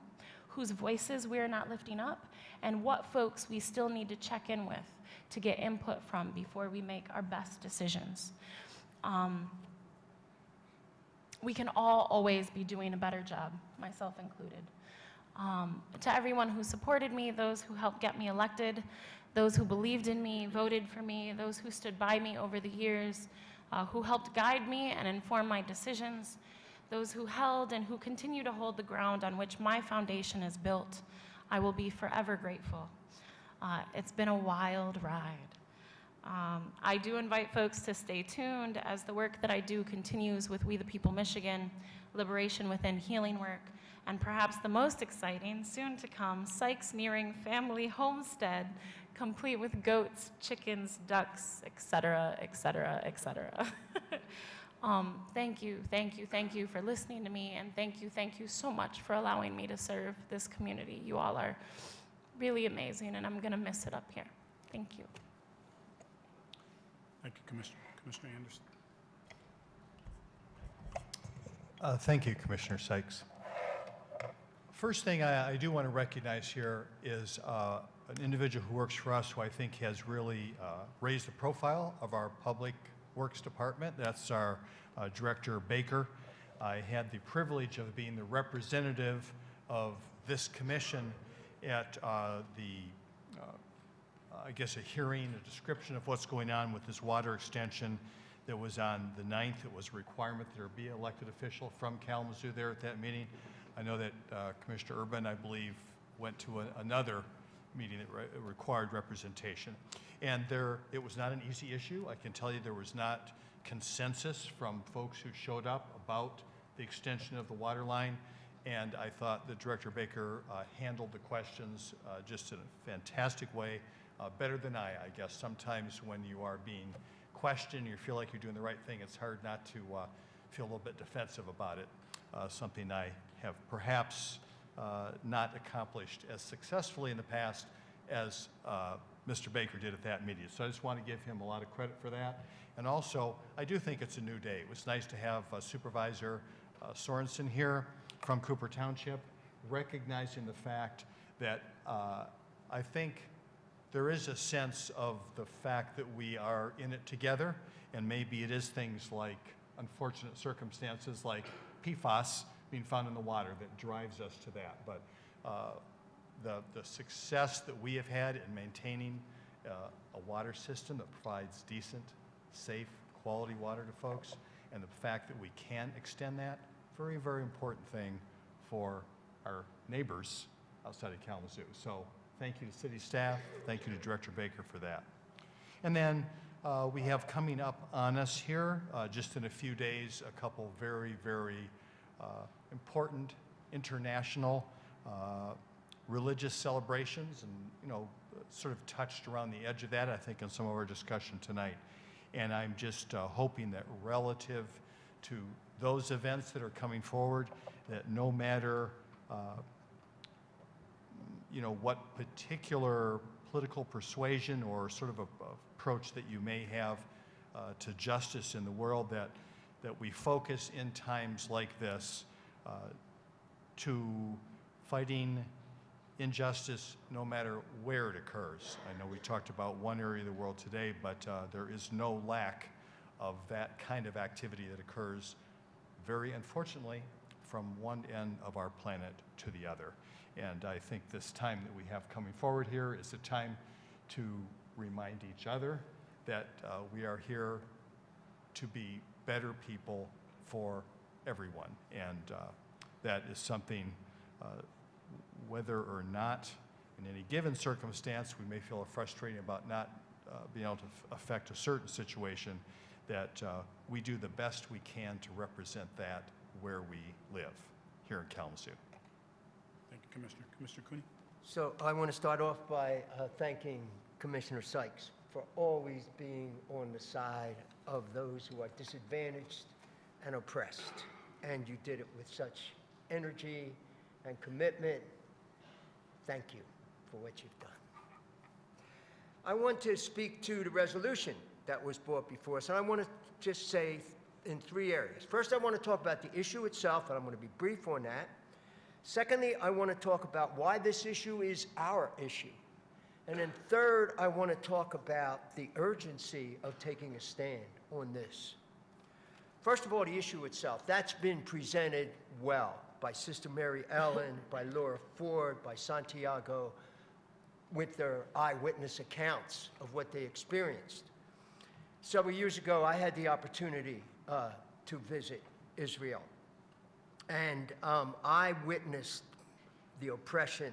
whose voices we are not lifting up, and what folks we still need to check in with to get input from before we make our best decisions. We can all always be doing a better job, myself included. To everyone who supported me, those who helped get me elected, those who believed in me, voted for me, those who stood by me over the years, who helped guide me and inform my decisions, those who held and who continue to hold the ground on which my foundation is built, I will be forever grateful. It's been a wild ride. I do invite folks to stay tuned as the work that I do continues with We the People Michigan, Liberation Within Healing work, and perhaps the most exciting, soon to come, Sykes Nearing Family Homestead, complete with goats, chickens, ducks, etc., etc., etc. Thank you for listening to me, and thank you so much for allowing me to serve this community. You all are really amazing, and I'm gonna miss it up here. Thank you. Thank you, Commissioner. Commissioner Anderson. Thank you, Commissioner Sykes. First thing I do want to recognize here is an individual who works for us who I think has really raised the profile of our Public Works Department. That's our Director Baker. I had the privilege of being the representative of this commission at I guess a hearing, a description of what's going on with this water extension that was on the 9th. It was a requirement that there be an elected official from Kalamazoo there at that meeting. I know that Commissioner Urban, I believe, went to another meeting that required representation. And it was not an easy issue. I can tell you there was not consensus from folks who showed up about the extension of the water line. And I thought that Director Baker handled the questions just in a fantastic way, better than I guess. Sometimes when you are being questioned, you feel like you're doing the right thing, it's hard not to feel a little bit defensive about it, something I have perhaps not accomplished as successfully in the past as Mr. Baker did at that meeting. So I just want to give him a lot of credit for that. And also, I do think it's a new day. It was nice to have Supervisor Sorensen here from Cooper Township, recognizing the fact that I think there is a sense of the fact that we are in it together, and maybe it is things like unfortunate circumstances like PFAS being found in the water that drives us to that. But the success that we have had in maintaining a water system that provides decent, safe, quality water to folks, and the fact that we can extend that, very, very important thing for our neighbors outside of Kalamazoo. So thank you to city staff, thank you to Director Baker for that. And then we have coming up on us here, just in a few days, a couple very, very important international religious celebrations, and sort of touched around the edge of that, I think, in some of our discussion tonight. And I'm just hoping that relative to those events that are coming forward, that no matter what particular political persuasion or sort of approach that you may have to justice in the world, that we focus in times like this to fighting injustice no matter where it occurs. I know we talked about one area of the world today, but there is no lack of that kind of activity that occurs, very unfortunately, from one end of our planet to the other. And I think this time that we have coming forward here is a time to remind each other that we are here to be better people for everyone. And that is something, whether or not in any given circumstance we may feel frustrating about not being able to affect a certain situation, that we do the best we can to represent that where we live here in Kalamazoo. Thank you, Commissioner. Commissioner Cooney? So I want to start off by thanking Commissioner Sykes for always being on the side of those who are disadvantaged and oppressed. And you did it with such energy and commitment. Thank you for what you've done. I want to speak to the resolution that was brought before us, and I want to just say in 3 areas. First, I want to talk about the issue itself, and I'm going to be brief on that. Secondly, I want to talk about why this issue is our issue. And then third, I want to talk about the urgency of taking a stand on this. First of all, the issue itself. That's been presented well by Sister Mary Ellen, by Laura Ford, by Santiago, with their eyewitness accounts of what they experienced. Several years ago, I had the opportunity to visit Israel. And I witnessed the oppression,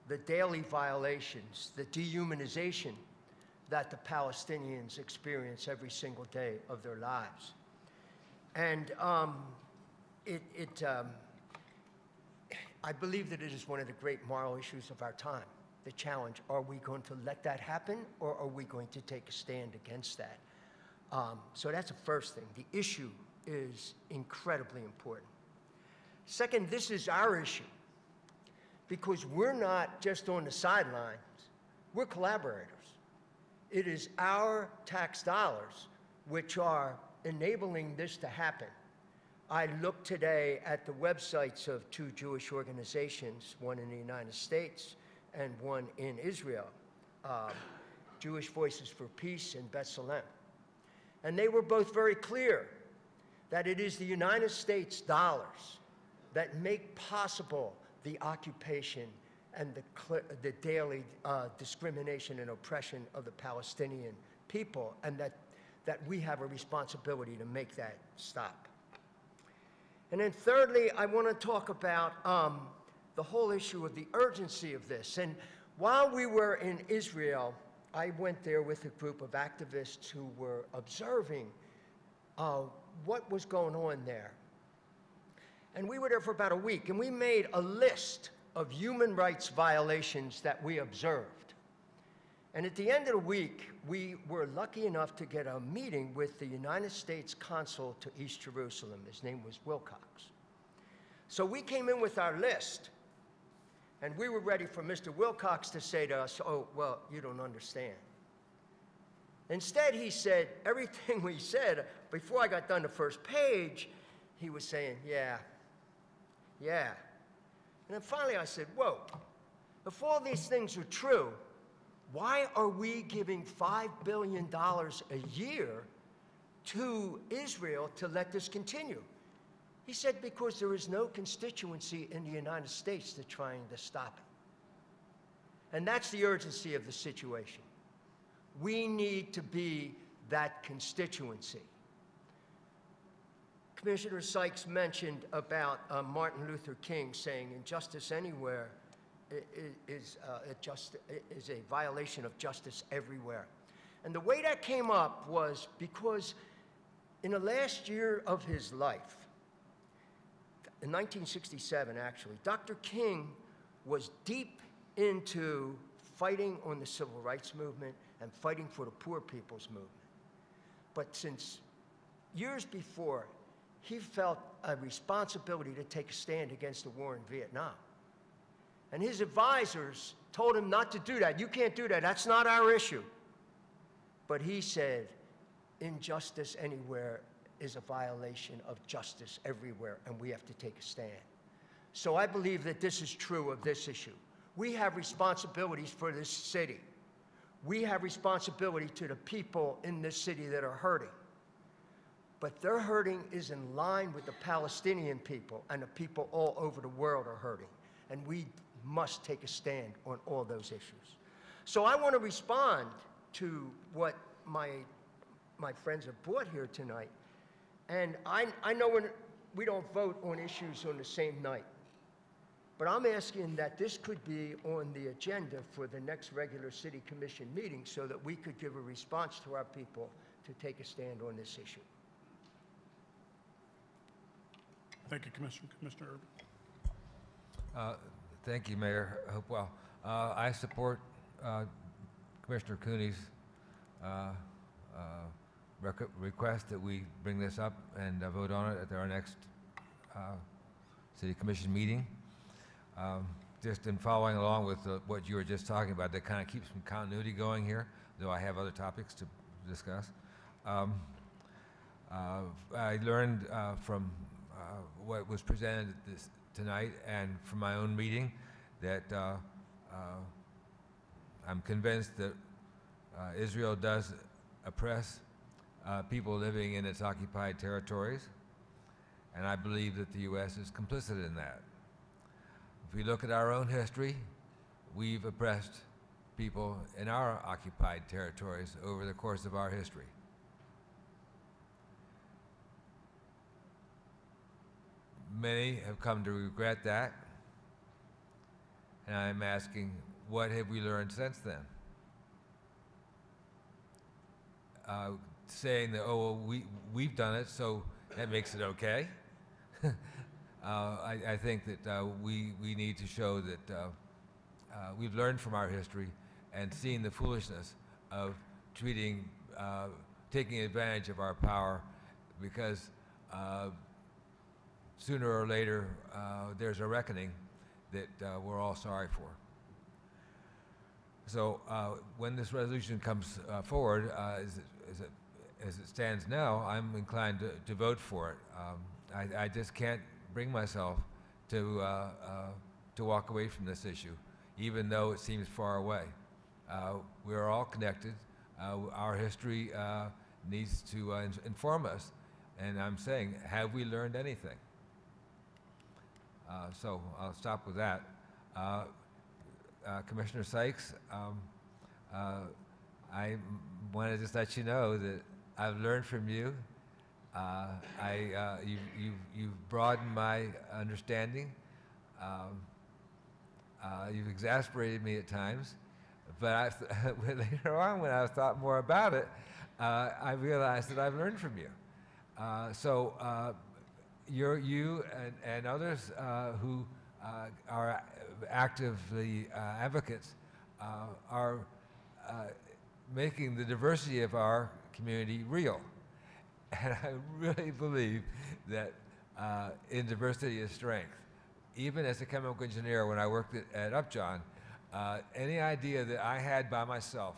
the daily violations, the dehumanization that the Palestinians experience every single day of their lives. And I believe that it is one of the great moral issues of our time. The challenge, are we going to let that happen, or are we going to take a stand against that? So that's the first thing. The issue is incredibly important. Second, this is our issue, because we're not just on the sidelines, we're collaborators. It is our tax dollars which are enabling this to happen. I looked today at the websites of two Jewish organizations, one in the United States and one in Israel, Jewish Voices for Peace and B'Tselem. And they were both very clear that it is the United States dollars that make possible the occupation and the daily discrimination and oppression of the Palestinian people, and that we have a responsibility to make that stop. And then thirdly, I want to talk about the whole issue of the urgency of this. And while we were in Israel, I went there with a group of activists who were observing what was going on there. And we were there for about a week, and we made a list of human rights violations that we observed. And at the end of the week, we were lucky enough to get a meeting with the United States consul to East Jerusalem. His name was Wilcox. So we came in with our list, and we were ready for Mr. Wilcox to say to us, oh, well, you don't understand. Instead, he said, everything we said, before I got done the first page, he was saying, yeah. And then finally I said, whoa, if all these things are true, why are we giving $5 billion a year to Israel to let this continue? He said, because there is no constituency in the United States that's trying to stop it. And that's the urgency of the situation. We need to be that constituency. Commissioner Sykes mentioned about Martin Luther King saying injustice anywhere is a violation of justice everywhere. And the way that came up was because in the last year of his life, in 1967 actually, Dr. King was deep into fighting on the civil rights movement and fighting for the poor people's movement. But since years before, he felt a responsibility to take a stand against the war in Vietnam. And his advisors told him not to do that. You can't do that. That's not our issue. But he said, injustice anywhere is a violation of justice everywhere, and we have to take a stand. So I believe that this is true of this issue. We have responsibilities for this city. We have responsibility to the people in this city that are hurting. But their hurting is in line with the Palestinian people, and the people all over the world are hurting. And we must take a stand on all those issues. So I want to respond to what my friends have brought here tonight. And I know we don't vote on issues on the same night. But I'm asking that this could be on the agenda for the next regular city commission meeting so that we could give a response to our people to take a stand on this issue. Thank you, Commissioner. Commissioner Urban. Thank you, Mayor Hopewell. I support Commissioner Cooney's request that we bring this up and vote on it at our next City Commission meeting. Just in following along with what you were just talking about, that kind of keeps some continuity going here, though I have other topics to discuss. I learned from what was presented tonight and from my own meeting that I'm convinced that Israel does oppress people living in its occupied territories, and I believe that the U.S. is complicit in that. If we look at our own history, we've oppressed people in our occupied territories over the course of our history. Many have come to regret that, and I'm asking, what have we learned since then? Saying that, oh, well, we've done it, so that makes it okay. I think that we need to show that we've learned from our history and seen the foolishness of taking advantage of our power, because sooner or later there's a reckoning that we're all sorry for. So when this resolution comes forward, as it stands now, I'm inclined to vote for it. I just can't bring myself to walk away from this issue, even though it seems far away. We're all connected. Our history needs to inform us, and I'm saying, have we learned anything? So I'll stop with that. Commissioner Sykes, I want to just let you know that I've learned from you. You've broadened my understanding. You've exasperated me at times, but later on, when I thought more about it, I realized that I've learned from you. So you and others who are actively advocates are making the diversity of our community real. And I really believe that in diversity is strength. Even as a chemical engineer, when I worked at Upjohn, any idea that I had by myself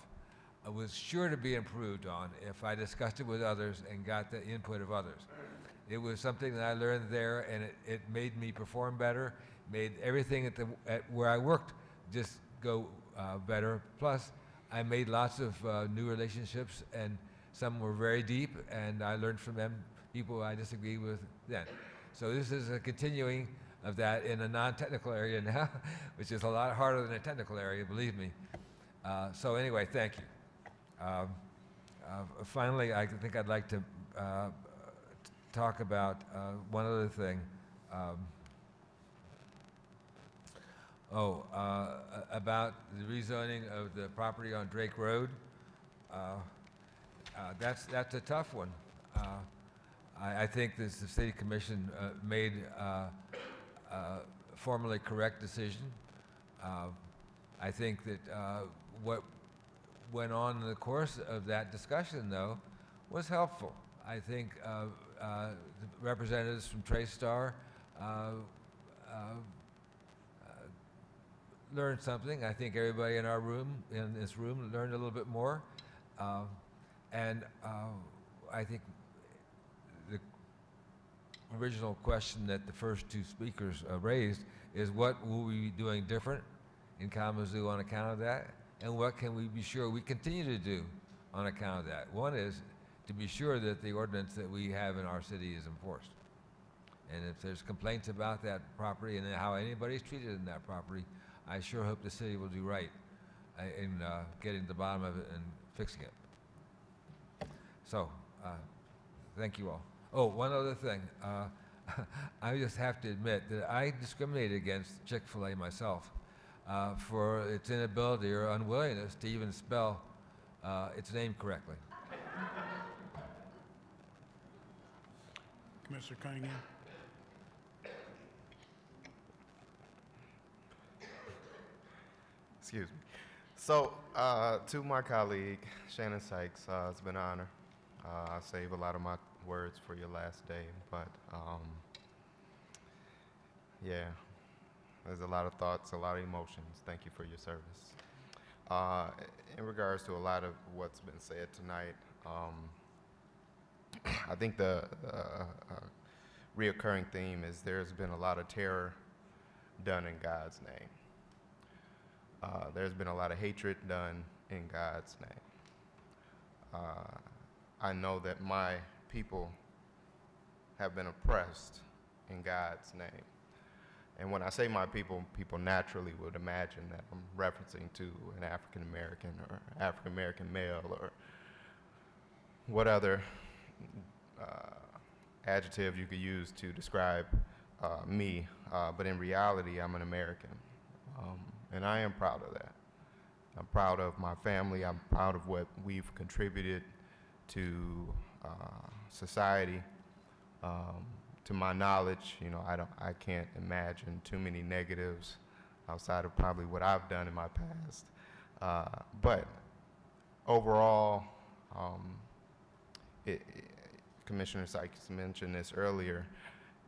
was sure to be improved on if I discussed it with others and got the input of others. It was something that I learned there, and it made me perform better, made everything at where I worked just go better. Plus, I made lots of new relationships, and some were very deep, and I learned from them, people I disagreed with then. So this is a continuing of that in a non-technical area now, which is a lot harder than a technical area, believe me. So anyway, thank you. Finally, I think I'd like to talk about one other thing. About the rezoning of the property on Drake Road. That's a tough one. I think the City Commission made a formally correct decision. I think that what went on in the course of that discussion, though, was helpful. I think the representatives from Traystar learned something. I think everybody in this room, learned a little bit more. And I think the original question that the first two speakers raised is, what will we be doing different in Kalamazoo on account of that? And what can we be sure we continue to do on account of that? One is to be sure that the ordinance that we have in our city is enforced. And if there's complaints about that property and how anybody's treated in that property, I sure hope the city will do right in getting to the bottom of it and fixing it. So, thank you all. Oh, one other thing. I just have to admit that I discriminated against Chick-fil-A myself for its inability or unwillingness to even spell its name correctly. Commissioner Cunningham. Excuse me. So, to my colleague, Shannon Sykes, it's been an honor. I save a lot of my words for your last day, but yeah, there's a lot of thoughts, a lot of emotions. Thank you for your service. In regards to a lot of what's been said tonight, I think the reoccurring theme is there's been a lot of terror done in God's name. there's been a lot of hatred done in God's name. I know that my people have been oppressed in God's name. And when I say my people, people naturally would imagine that I'm referencing to an African American or African American male or what other adjective you could use to describe me. But in reality, I'm an American. And I am proud of that. I'm proud of my family. I'm proud of what we've contributed to society. To my knowledge, you know, I can't imagine too many negatives outside of probably what I've done in my past. But overall, Commissioner Sykes mentioned this earlier,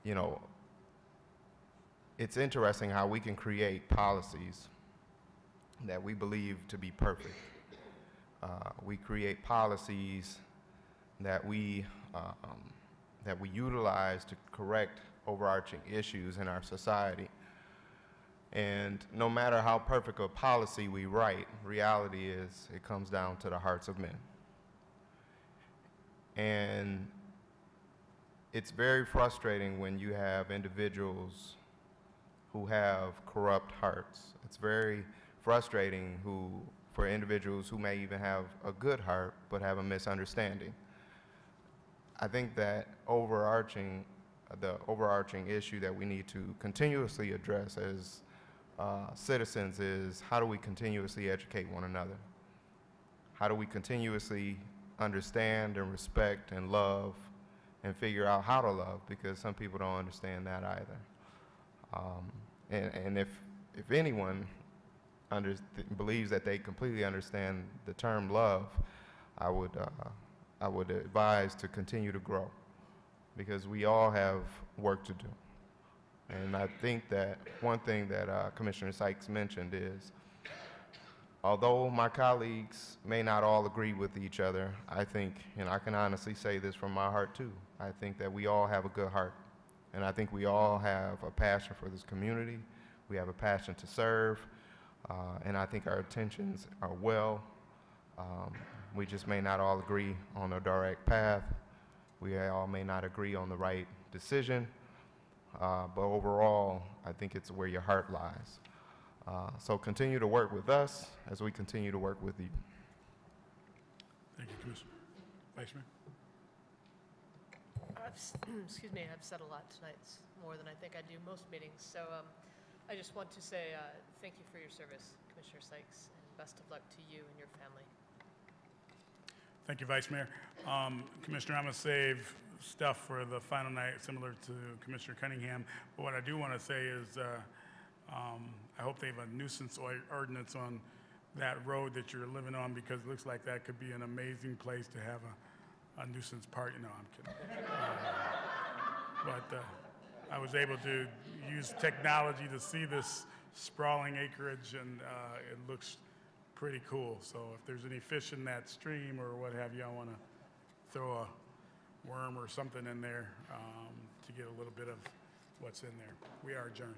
you know, it's interesting how we can create policies that we believe to be perfect. We create policies that we utilize to correct overarching issues in our society. And no matter how perfect a policy we write, reality is it comes down to the hearts of men. And it's very frustrating when you have individuals who have corrupt hearts. It's very frustrating for individuals who may even have a good heart but have a misunderstanding. I think that the overarching issue that we need to continuously address as citizens is how do we continuously educate one another? How do we continuously understand and respect and love and figure out how to love, because some people don't understand that either. And if anyone believes that they completely understand the term love, I would advise to continue to grow, because we all have work to do. And I think that one thing that Commissioner Sykes mentioned is, although my colleagues may not all agree with each other, I think, and I can honestly say this from my heart too, I think that we all have a good heart. And I think we all have a passion for this community. We have a passion to serve. And I think our intentions are well. We just may not all agree on a direct path. We all may not agree on the right decision. But overall, I think it's where your heart lies. So continue to work with us as we continue to work with you. Thank you, Commissioner. Vice Mayor? Excuse me, I've said a lot tonight, more than I think I do most meetings. So I just want to say thank you for your service, Commissioner Sykes, and best of luck to you and your family. Thank you, Vice Mayor. Commissioner, I'm going to save stuff for the final night, similar to Commissioner Cunningham. But what I do want to say is I hope they have a nuisance ordinance on that road that you're living on, because it looks like that could be an amazing place to have a nuisance party. No, I'm kidding. But I was able to use technology to see this sprawling acreage, and it looks pretty cool. So if there's any fish in that stream or what have you, I want to throw a worm or something in there to get a little bit of what's in there. We are adjourned.